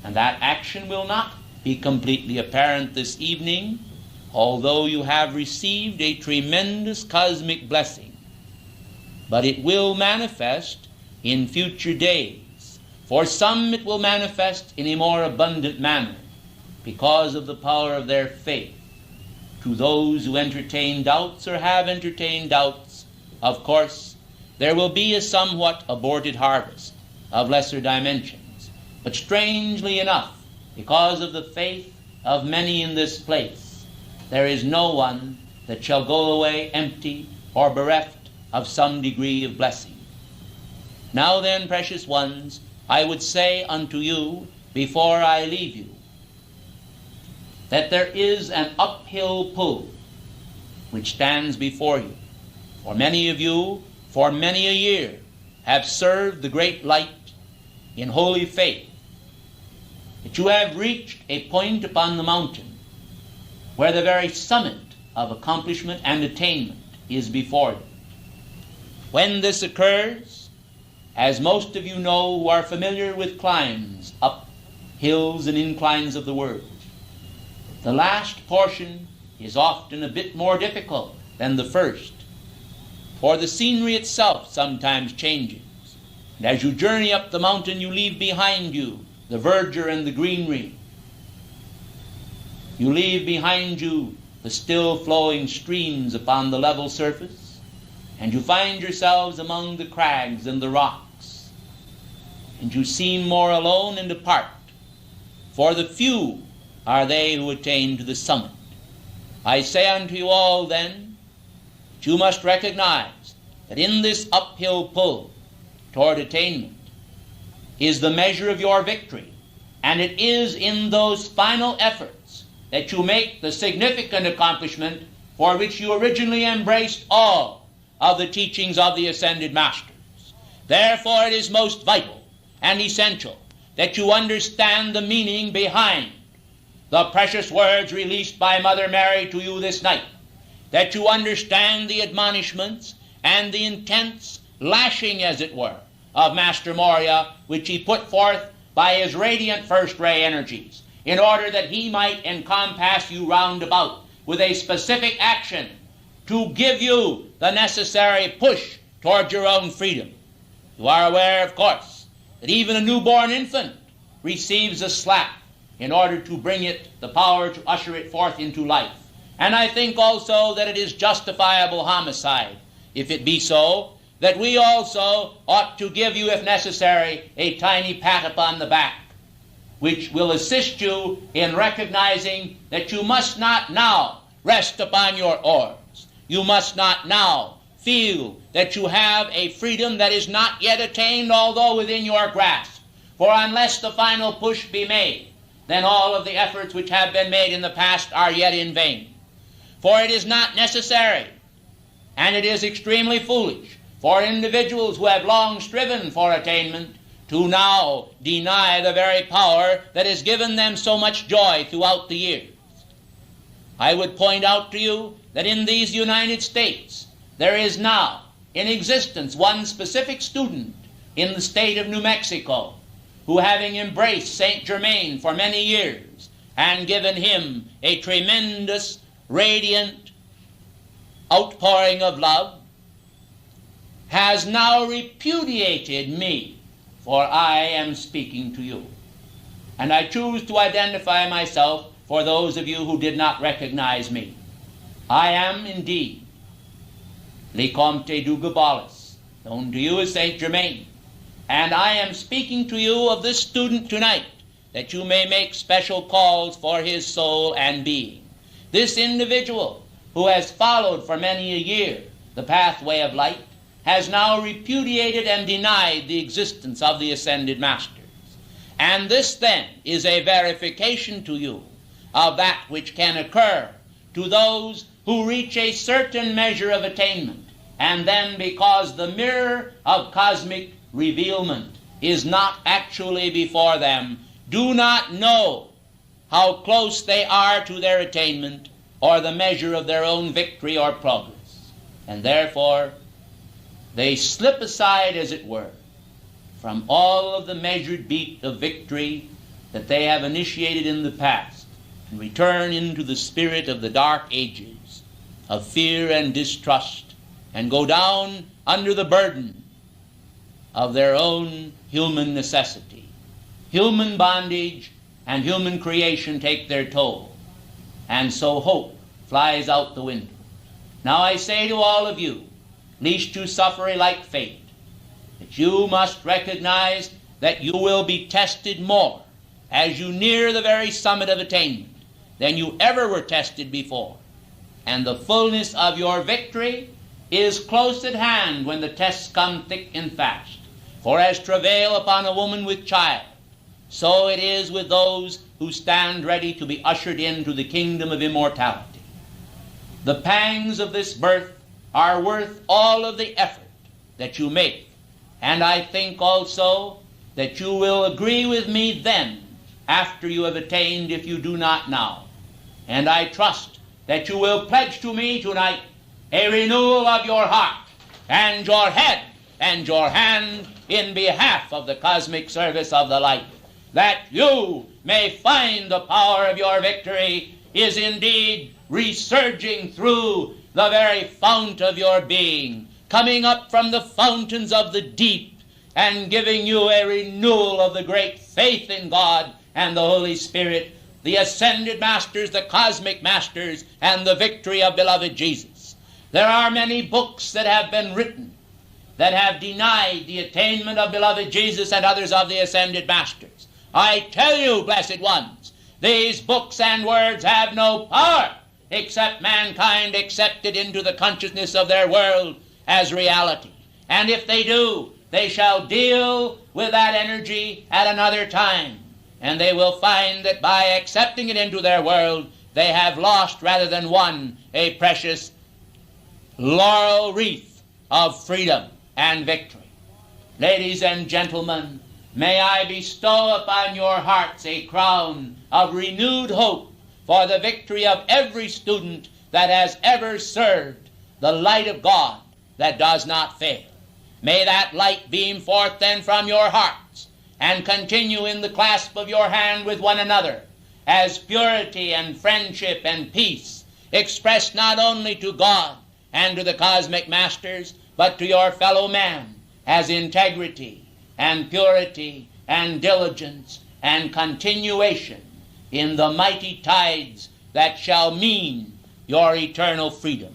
And that action will not be completely apparent this evening, although you have received a tremendous cosmic blessing. But it will manifest in future days. For some it will manifest in a more abundant manner because of the power of their faith. To those who entertain doubts or have entertained doubts, of course, there will be a somewhat aborted harvest of lesser dimensions. But strangely enough, because of the faith of many in this place, there is no one that shall go away empty or bereft of some degree of blessing. Now then, precious ones, I would say unto you, before I leave you, that there is an uphill pull which stands before you. For many of you, for many a year, have served the great light in holy faith, that you have reached a point upon the mountain where the very summit of accomplishment and attainment is before you. When this occurs, as most of you know who are familiar with climbs up hills and inclines of the world, the last portion is often a bit more difficult than the first, for the scenery itself sometimes changes. And as you journey up the mountain, you leave behind you the verdure and the greenery. You leave behind you the still flowing streams upon the level surface, and you find yourselves among the crags and the rocks. And you seem more alone and apart, for the few are they who attain to the summit. I say unto you all then, that you must recognize that in this uphill pull toward attainment is the measure of your victory, and it is in those final efforts that you make the significant accomplishment for which you originally embraced all of the teachings of the Ascended Masters. Therefore it is most vital and essential that you understand the meaning behind the precious words released by Mother Mary to you this night, that you understand the admonishments and the intense lashing, as it were, of Master MORYA, which he put forth by his radiant first-ray energies, in order that he might encompass you round about with a specific action to give you the necessary push toward your own freedom. You are aware, of course, that even a newborn infant receives a slap in order to bring it the power to usher it forth into life. And I think also that it is justifiable homicide, if it be so, that we also ought to give you, if necessary, a tiny pat upon the back, which will assist you in recognizing that you must not now rest upon your oars. You must not now feel that you have a freedom that is not yet attained, although within your grasp. For unless the final push be made, then all of the efforts which have been made in the past are yet in vain. For it is not necessary, and it is extremely foolish, for individuals who have long striven for attainment to now deny the very power that has given them so much joy throughout the years. I would point out to you that in these United States there is now in existence one specific student in the state of New Mexico who, having embraced Saint Germain for many years and given him a tremendous, radiant outpouring of love, has now repudiated me, for I am speaking to you. And I choose to identify myself for those of you who did not recognize me. I am indeed Le Comte du Gabalis, known to you as Saint Germain, and I am speaking to you of this student tonight, that you may make special calls for his soul and being. This individual who has followed for many a year the pathway of light, has now repudiated and denied the existence of the ascended masters. And this then is a verification to you of that which can occur to those who reach a certain measure of attainment, and then, because the mirror of cosmic revealment is not actually before them, do not know how close they are to their attainment or the measure of their own victory or progress. And therefore, they slip aside, as it were, from all of the measured beat of victory that they have initiated in the past, and return into the spirit of the dark ages of fear and distrust, and go down under the burden of their own human necessity. Human bondage and human creation take their toll, and so hope flies out the window. Now I say to all of you, lest you suffer a like fate, that you must recognize that you will be tested more as you near the very summit of attainment than you ever were tested before. And the fullness of your victory is close at hand when the tests come thick and fast. For as travail upon a woman with child, so it is with those who stand ready to be ushered into the kingdom of immortality. The pangs of this birth are worth all of the effort that you make, and I think also that you will agree with me then, after you have attained, if you do not now. And I trust that you will pledge to me tonight a renewal of your heart and your head and your hand in behalf of the cosmic service of the light, that you may find the power of your victory is indeed resurging through the very fount of your being, coming up from the fountains of the deep, and giving you a renewal of the great faith in God and the Holy Spirit, the ascended masters, the cosmic masters, and the victory of beloved Jesus. There are many books that have been written that have denied the attainment of beloved Jesus and others of the ascended masters. I tell you, blessed ones, these books and words have no power except mankind accept it into the consciousness of their world as reality. And if they do, they shall deal with that energy at another time, and they will find that by accepting it into their world, they have lost rather than won a precious laurel wreath of freedom and victory. Ladies and gentlemen, may I bestow upon your hearts a crown of renewed hope for the victory of every student that has ever served the light of God that does not fail. May that light beam forth then from your hearts and continue in the clasp of your hand with one another as purity and friendship and peace expressed not only to God and to the cosmic masters, but to your fellow man as integrity and purity and diligence and continuation in the mighty tides that shall mean your eternal freedom.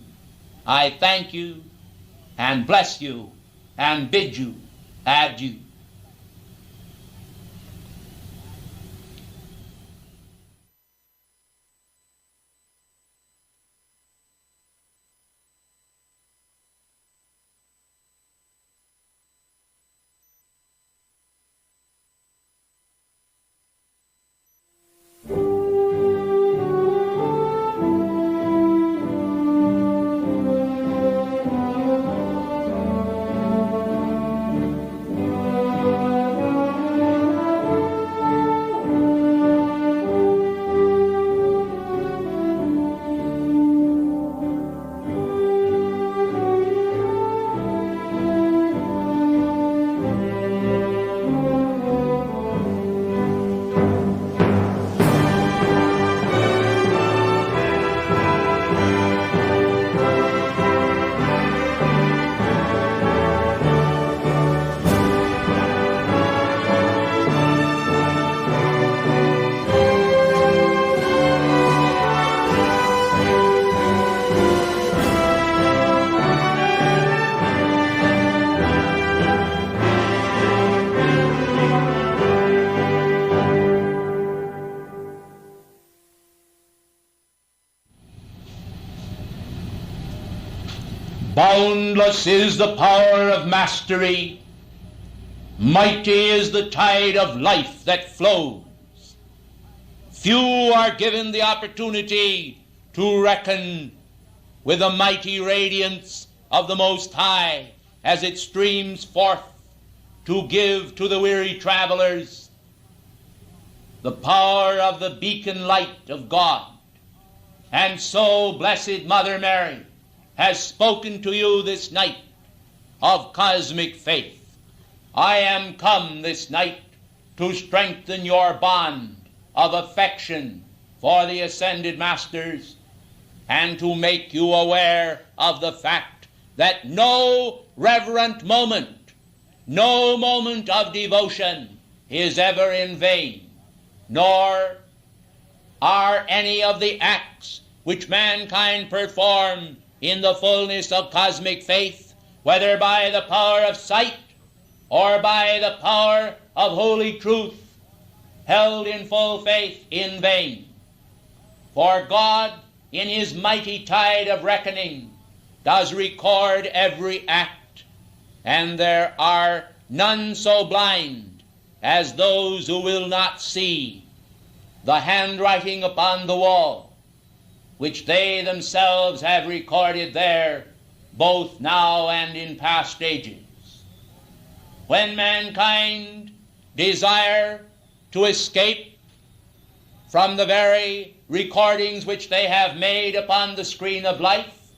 I thank you and bless you and bid you adieu. Boundless is the power of mastery. Mighty is the tide of life that flows. Few are given the opportunity to reckon with the mighty radiance of the Most High as it streams forth to give to the weary travelers the power of the beacon light of God. And so, Blessed Mother Mary has spoken to you this night of cosmic faith. I am come this night to strengthen your bond of affection for the ascended masters, and to make you aware of the fact that no reverent moment, no moment of devotion is ever in vain, nor are any of the acts which mankind perform in the fullness of cosmic faith, whether by the power of sight or by the power of holy truth, held in full faith in vain. For God, in his mighty tide of reckoning, does record every act, and there are none so blind as those who will not see the handwriting upon the wall, which they themselves have recorded there, both now and in past ages. When mankind desire to escape from the very recordings which they have made upon the screen of life,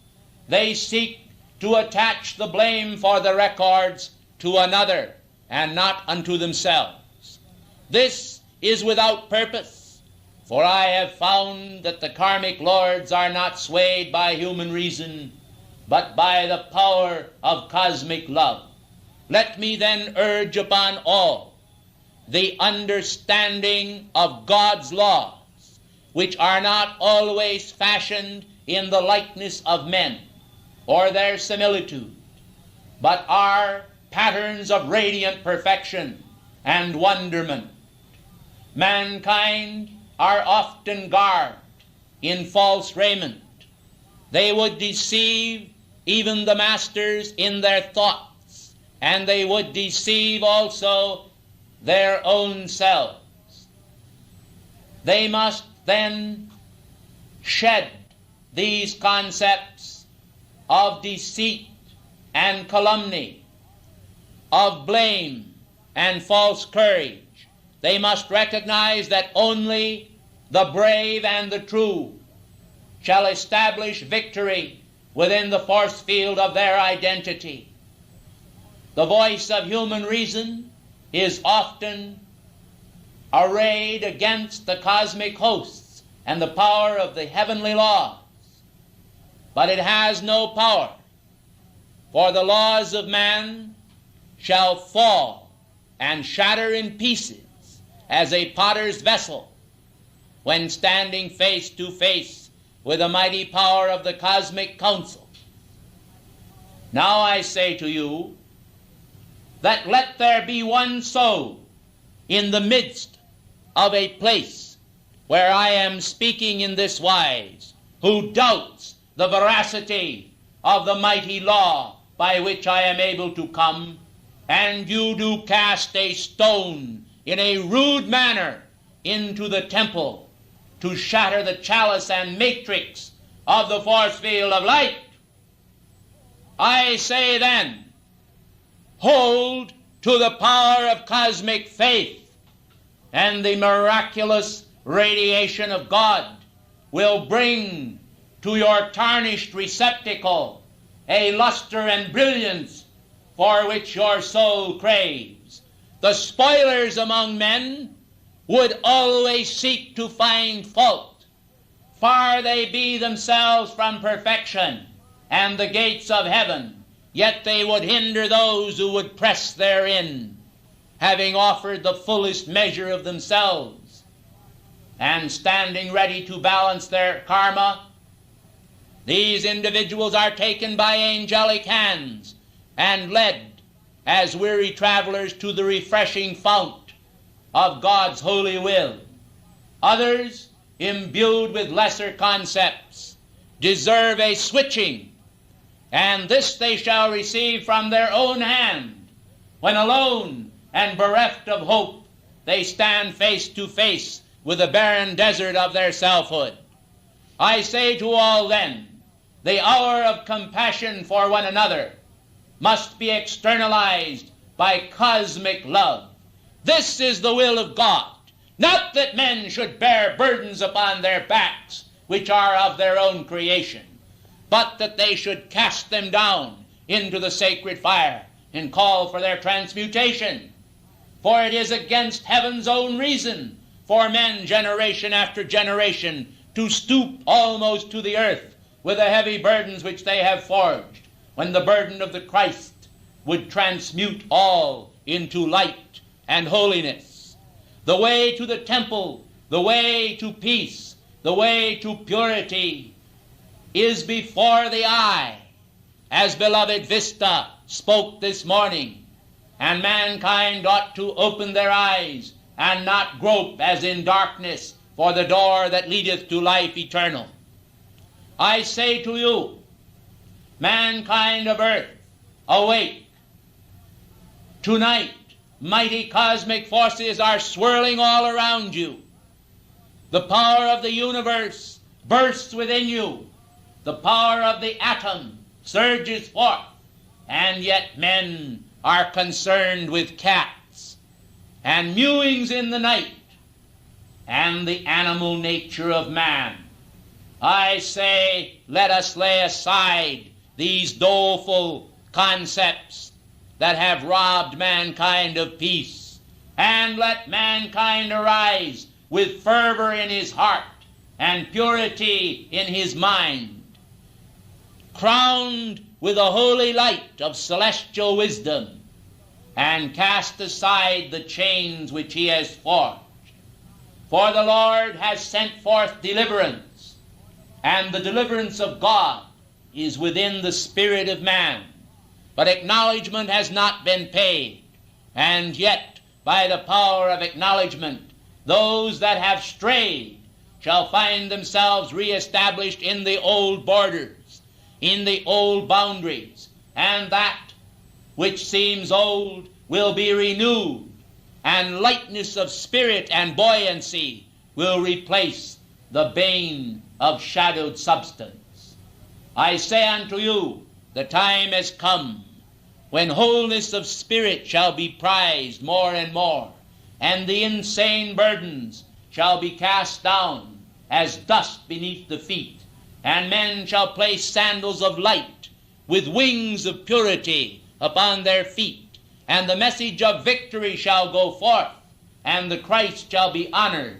they seek to attach the blame for the records to another and not unto themselves. This is without purpose, for I have found that the karmic lords are not swayed by human reason, but by the power of cosmic love. Let me then urge upon all the understanding of God's laws, which are not always fashioned in the likeness of men or their similitude, but are patterns of radiant perfection and wonderment. Mankind are often garbed in false raiment. They would deceive even the masters in their thoughts, and they would deceive also their own selves. They must then shed these concepts of deceit and calumny, of blame and false courage. They must recognize that only the brave and the true shall establish victory within the force field of their identity. The voice of human reason is often arrayed against the cosmic hosts and the power of the heavenly laws, but it has no power, for the laws of man shall fall and shatter in pieces as a potter's vessel when standing face to face with the mighty power of the cosmic council. Now I say to you that let there be one soul in the midst of a place where I am speaking in this wise, who doubts the veracity of the mighty law by which I am able to come, and you do cast a stone in a rude manner into the temple to shatter the chalice and matrix of the force field of light. I say then, hold to the power of cosmic faith, and the miraculous radiation of God will bring to your tarnished receptacle a luster and brilliance for which your soul craves. The spoilers among men would always seek to find fault. Far they be themselves from perfection and the gates of heaven, yet they would hinder those who would press therein, having offered the fullest measure of themselves, and standing ready to balance their karma. These individuals are taken by angelic hands and led as weary travelers to the refreshing fount of God's holy will. Others, imbued with lesser concepts, deserve a switching and this they shall receive from their own hand, when alone and bereft of hope they stand face to face with the barren desert of their selfhood. I say to all then, the hour of compassion for one another must be externalized by cosmic love. This is the will of God, not that men should bear burdens upon their backs which are of their own creation, but that they should cast them down into the sacred fire and call for their transmutation. For it is against heaven's own reason for men generation after generation to stoop almost to the earth with the heavy burdens which they have forged, when the burden of the Christ would transmute all into light and holiness. The way to the temple, the way to peace, the way to purity is before the eye, as beloved Vista spoke this morning, and mankind ought to open their eyes and not grope as in darkness for the door that leadeth to life eternal. I say to you, mankind of earth, awake. Tonight, mighty cosmic forces are swirling all around you. The power of the universe bursts within you. The power of the atom surges forth, and yet men are concerned with cats and mewings in the night and the animal nature of man. I say, let us lay aside these doleful concepts that have robbed mankind of peace, and let mankind arise with fervor in his heart and purity in his mind, crowned with the holy light of celestial wisdom, and cast aside the chains which he has forged. For the Lord has sent forth deliverance, and the deliverance of God is within the spirit of man. But acknowledgment has not been paid, and yet by the power of acknowledgment those that have strayed shall find themselves reestablished in the old borders, in the old boundaries, and that which seems old will be renewed, and lightness of spirit and buoyancy will replace the bane of shadowed substance. I say unto you, the time has come when wholeness of spirit shall be prized more and more, and the insane burdens shall be cast down as dust beneath the feet, and men shall place sandals of light with wings of purity upon their feet, and the message of victory shall go forth, and the Christ shall be honored,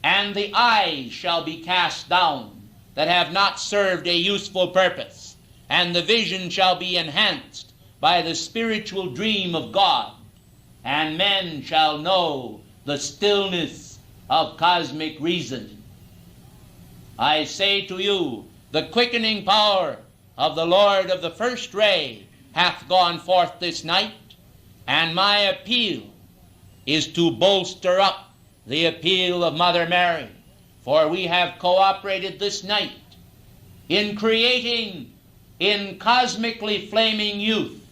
and the eyes shall be cast down that have not served a useful purpose, and the vision shall be enhanced by the spiritual dream of God, and men shall know the stillness of cosmic reason. I say to you, the quickening power of the Lord of the first ray hath gone forth this night, and my appeal is to bolster up the appeal of Mother Mary, for we have cooperated this night in creating in cosmically flaming youth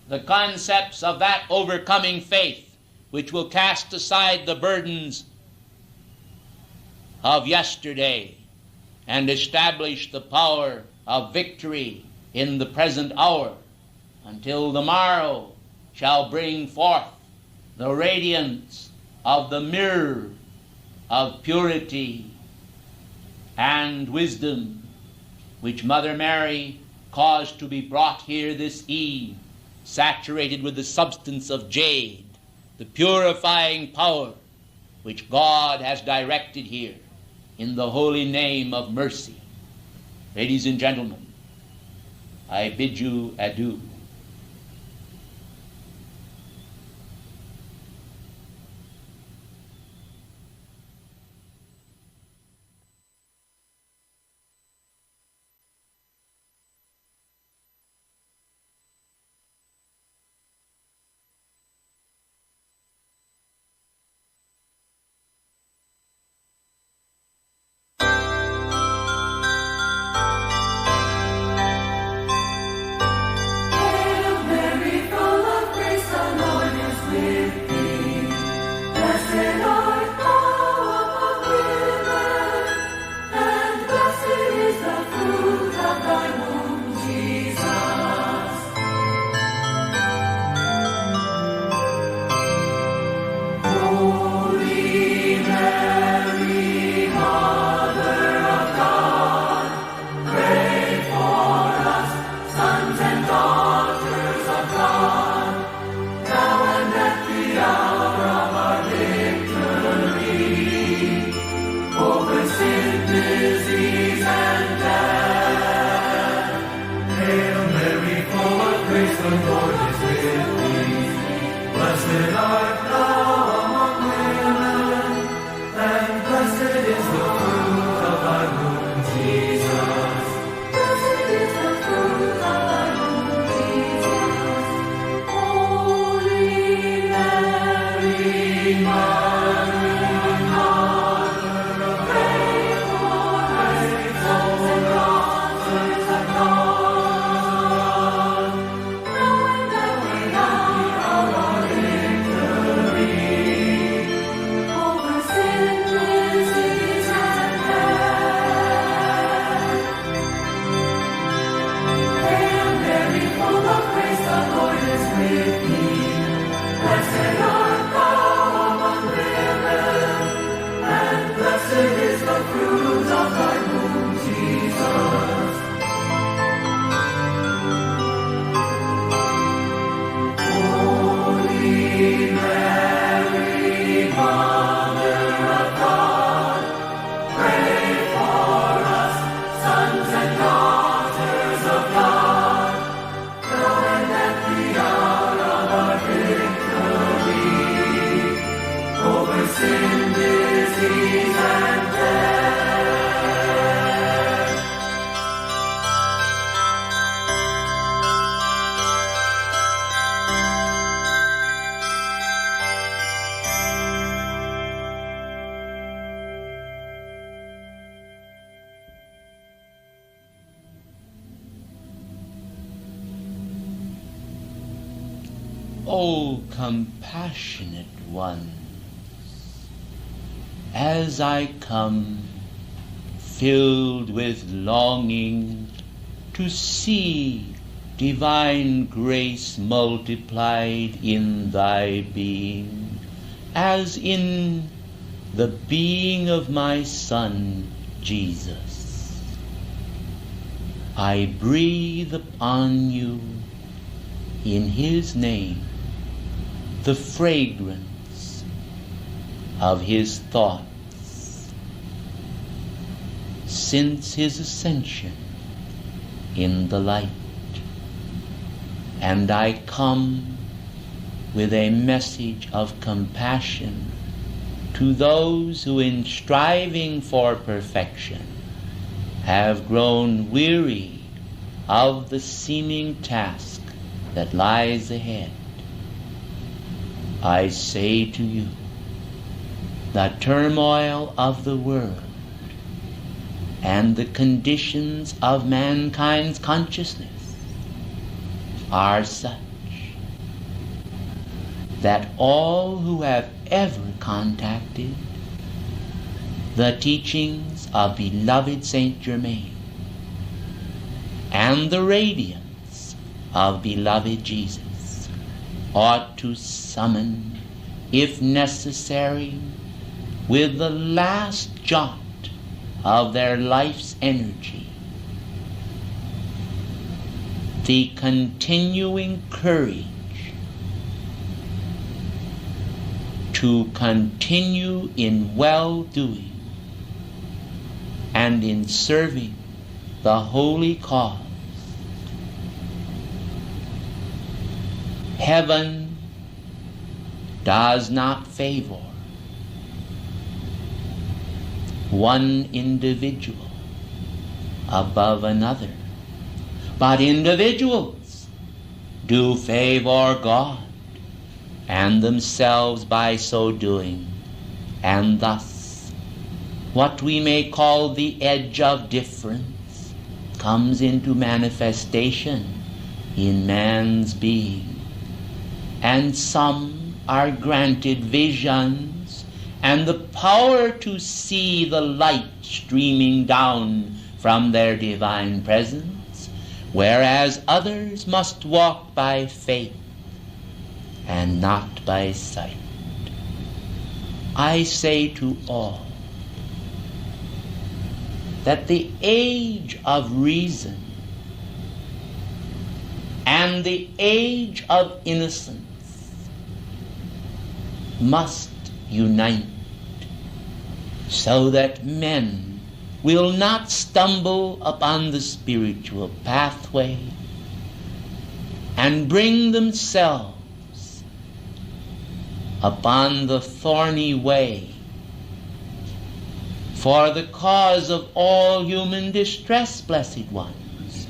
the concepts of that overcoming faith which will cast aside the burdens of yesterday and establish the power of victory in the present hour, until the morrow shall bring forth the radiance of the mirror of purity and wisdom, which Mother Mary caused to be brought here this eve, saturated with the substance of jade, the purifying power which God has directed here in the holy name of mercy. Ladies and gentlemen, I bid you adieu. Lord is with thee. Blessed art thou among women, and blessed is the fruit of thy womb, Jesus. Blessed is the fruit of thy womb, Jesus. Holy Mary, Mother of God, pray for us sons and daughters of God. Knowing that we have our victory over sin, disease, and death. Hail Mary, full of grace, the Lord is with thee. Blessed art thou among women, and blessed is the fruit of thy womb, Jesus. Holy Mary, Mother of God, pray for us, sons and daughters of God, knowing that the hour of our victory over sin, disease, and death. O compassionate ones, as I come, filled with longing to see divine grace multiplied in thy being, as in the being of my Son, Jesus, I breathe upon you in his name the fragrance of his thoughts since his ascension in the light. And I come with a message of compassion to those who in striving for perfection have grown weary of the seeming task that lies ahead. I say to you, the turmoil of the world and the conditions of mankind's consciousness are such that all who have ever contacted the teachings of beloved Saint Germain and the radiance of beloved Jesus ought to summon, if necessary, with the last jot of their life's energy, the continuing courage to continue in well-doing and in serving the holy cause. Heaven does not favor one individual above another, but individuals do favor God and themselves by so doing, and thus what we may call the edge of difference comes into manifestation in man's being. And some are granted visions and the power to see the light streaming down from their divine presence, whereas others must walk by faith and not by sight. I say to all that the age of reason and the age of innocence must unite so that men will not stumble upon the spiritual pathway and bring themselves upon the thorny way for the cause of all human distress, blessed ones,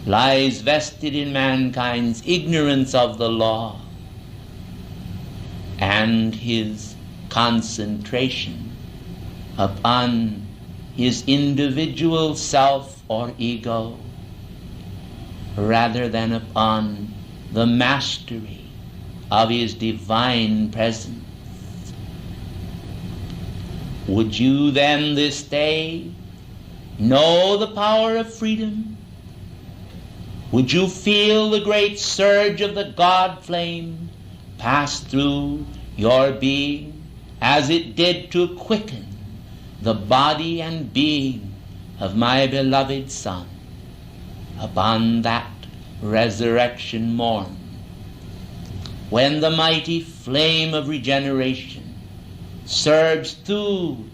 lies vested in mankind's ignorance of the law and his concentration upon his individual self or ego, rather than upon the mastery of his divine presence. Would you then this day know the power of freedom? Would you feel the great surge of the God flame pass through your being as it did to quicken the body and being of my beloved Son upon that resurrection morn, when the mighty flame of regeneration surged through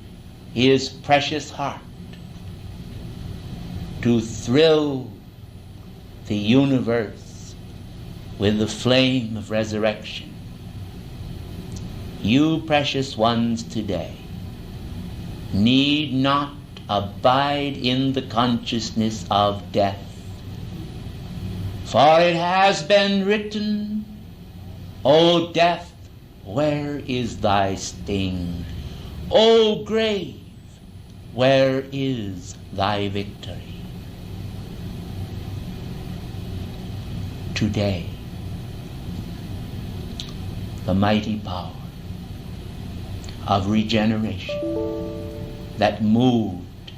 his precious heart to thrill the universe with the flame of resurrection? You precious ones today need not abide in the consciousness of death, for it has been written, O death, where is thy sting? O grave, where is thy victory? Today, the mighty power of regeneration that moved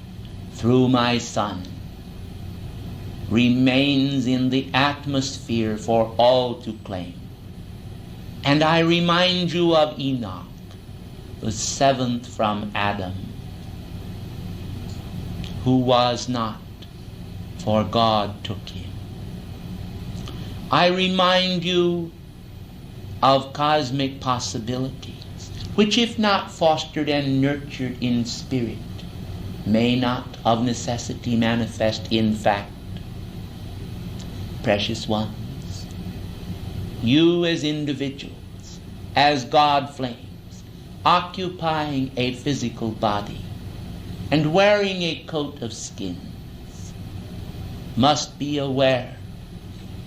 through my Son remains in the atmosphere for all to claim. And I remind you of Enoch, the seventh from Adam, who was not, for God took him. I remind you of cosmic possibilities, which, if not fostered and nurtured in spirit, may not of necessity manifest in fact. Precious ones, you as individuals, as God flames, occupying a physical body and wearing a coat of skins, must be aware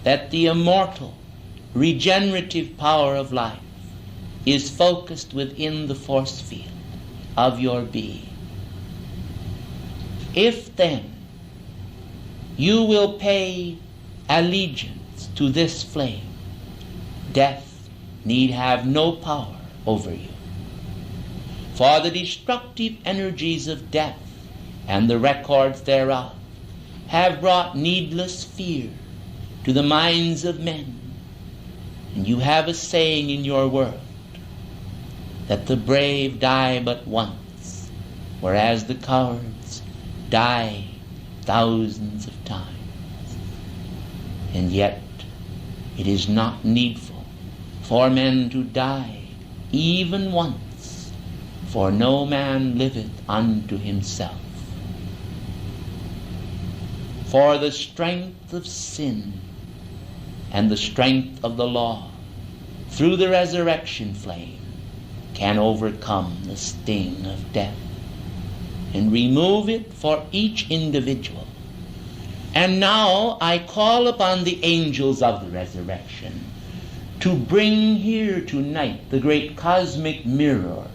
that the immortal, regenerative power of life is focused within the force field of your being. If then you will pay allegiance to this flame, death need have no power over you. For the destructive energies of death and the records thereof have brought needless fear to the minds of men. And you have a saying in your world that the brave die but once, whereas the cowards die thousands of times. And yet it is not needful for men to die even once, for no man liveth unto himself. For the strength of sin and the strength of the law through the resurrection flame can overcome the sting of death and remove it for each individual. And now I call upon the angels of the resurrection to bring here tonight the great cosmic mirror.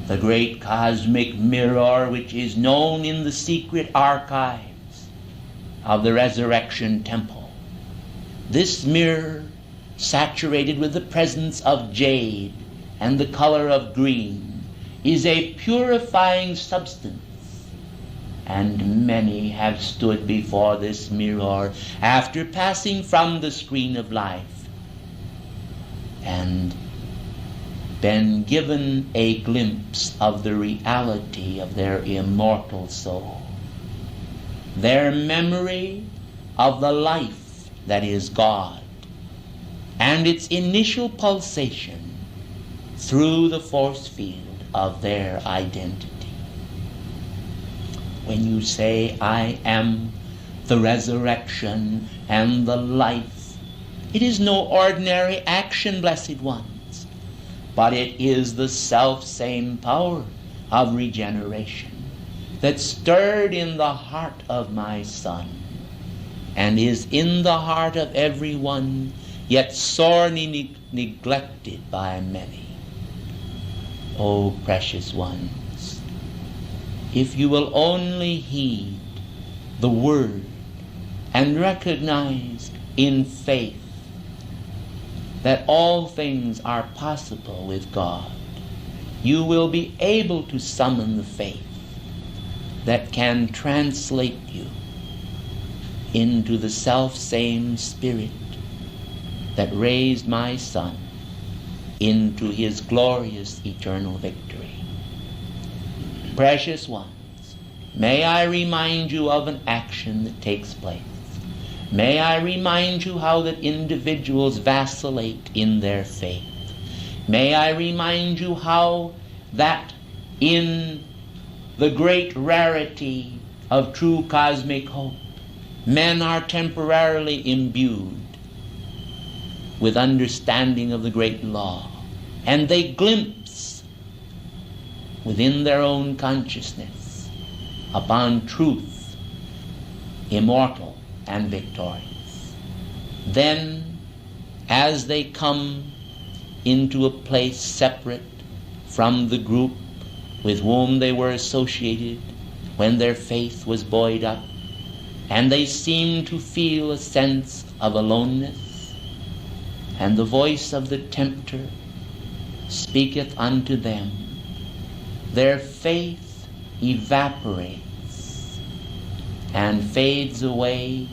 The great cosmic mirror which is known in the secret archives of the resurrection temple. This mirror, saturated with the presence of jade and the color of green, is a purifying substance. And many have stood before this mirror after passing from the screen of life and been given a glimpse of the reality of their immortal soul, their memory of the life that is God, and its initial pulsation through the force field of their identity. When you say, I am the resurrection, and the life. It is no ordinary action, blessed ones, but it is the self-same power of regeneration that stirred in the heart of my Son, and is in the heart of everyone, yet sorely neglected by many. O precious ones, if you will only heed the word and recognize in faith that all things are possible with God, you will be able to summon the faith that can translate you into the self-same Spirit that raised my Son into his glorious eternal victory. Precious ones, may I remind you of an action that takes place. May I remind you how that individuals vacillate in their faith. May I remind you how that in the great rarity of true cosmic hope, men are temporarily imbued with understanding of the great law, and they glimpse within their own consciousness upon truth, immortal and victorious. Then, as they come into a place separate from the group with whom they were associated when their faith was buoyed up, and they seem to feel a sense of aloneness, and the voice of the tempter speaketh unto them, their faith evaporates and fades away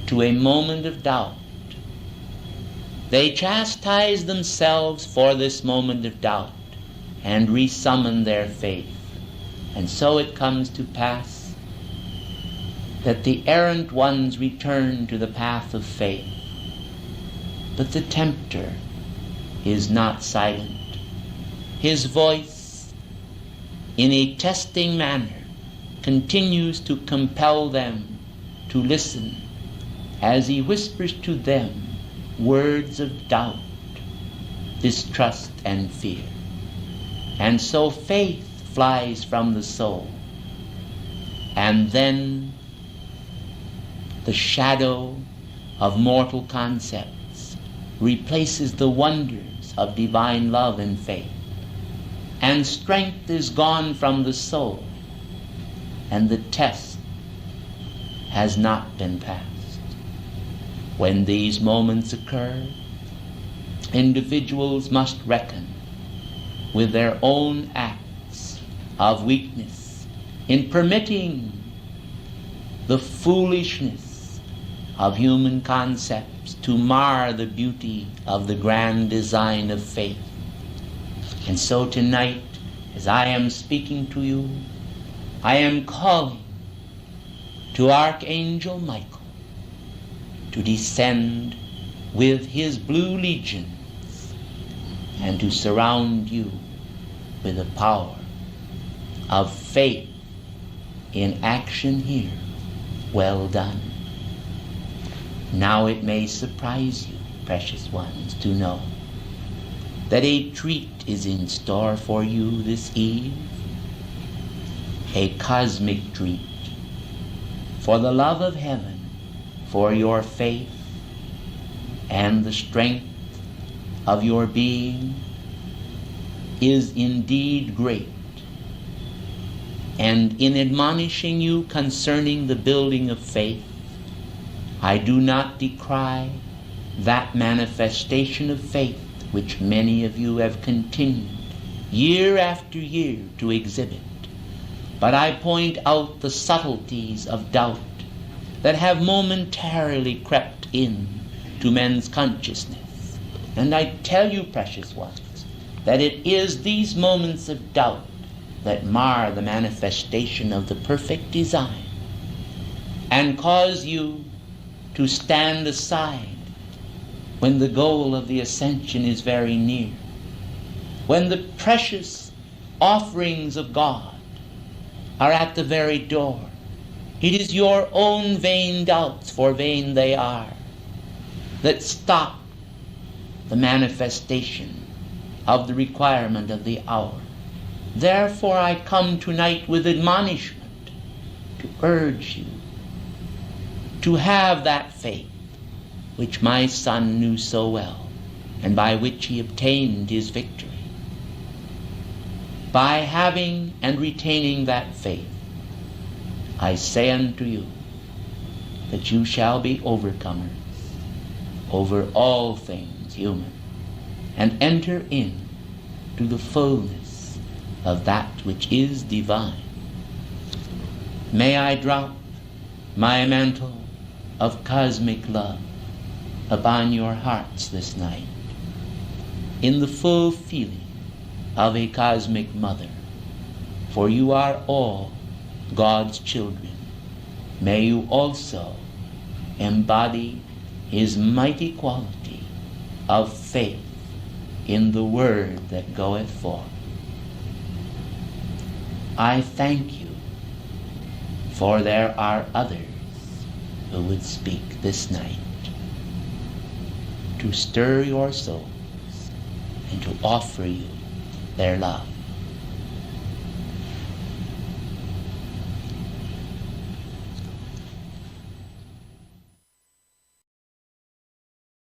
to a moment of doubt. They chastise themselves for this moment of doubt and resummon their faith. And so it comes to pass that the errant ones return to the path of faith. But the tempter is not silent. His voice, in a testing manner, continues to compel them to listen as he whispers to them words of doubt, distrust, and fear. And so faith flies from the soul, and then the shadow of mortal concepts replaces the wonders of divine love and faith, and strength is gone from the soul, and the test has not been passed. When these moments occur, individuals must reckon with their own acts of weakness in permitting the foolishness of human concepts to mar the beauty of the grand design of faith. And so tonight, as I am speaking to you, I am calling to Archangel Michael to descend with his blue legions and to surround you with the power of faith in action here. Well done. Now it may surprise you, precious ones, to know that a treat is in store for you this eve, a cosmic treat for the love of heaven, for your faith and the strength of your being is indeed great. And in admonishing you concerning the building of faith, I do not decry that manifestation of faith which many of you have continued year after year to exhibit, but I point out the subtleties of doubt that have momentarily crept in to men's consciousness. And I tell you, precious ones, that it is these moments of doubt that mar the manifestation of the perfect design and cause you to stand aside when the goal of the ascension is very near, when the precious offerings of God are at the very door, It is your own vain doubts, for vain they are, that stop the manifestation of the requirement of the hour. Therefore I come tonight with admonishment to urge you to have that faith which my son knew so well, and by which he obtained his victory. By having and retaining that faith, I say unto you that you shall be overcomers over all things human, and enter in to the fullness of that which is divine. May I drop my mantle of cosmic love upon your hearts this night, in the full feeling of a cosmic mother, for you are all God's children. May you also embody his mighty quality of faith in the word that goeth forth. I thank you, for there are others who would speak this night to stir your souls and to offer you their love.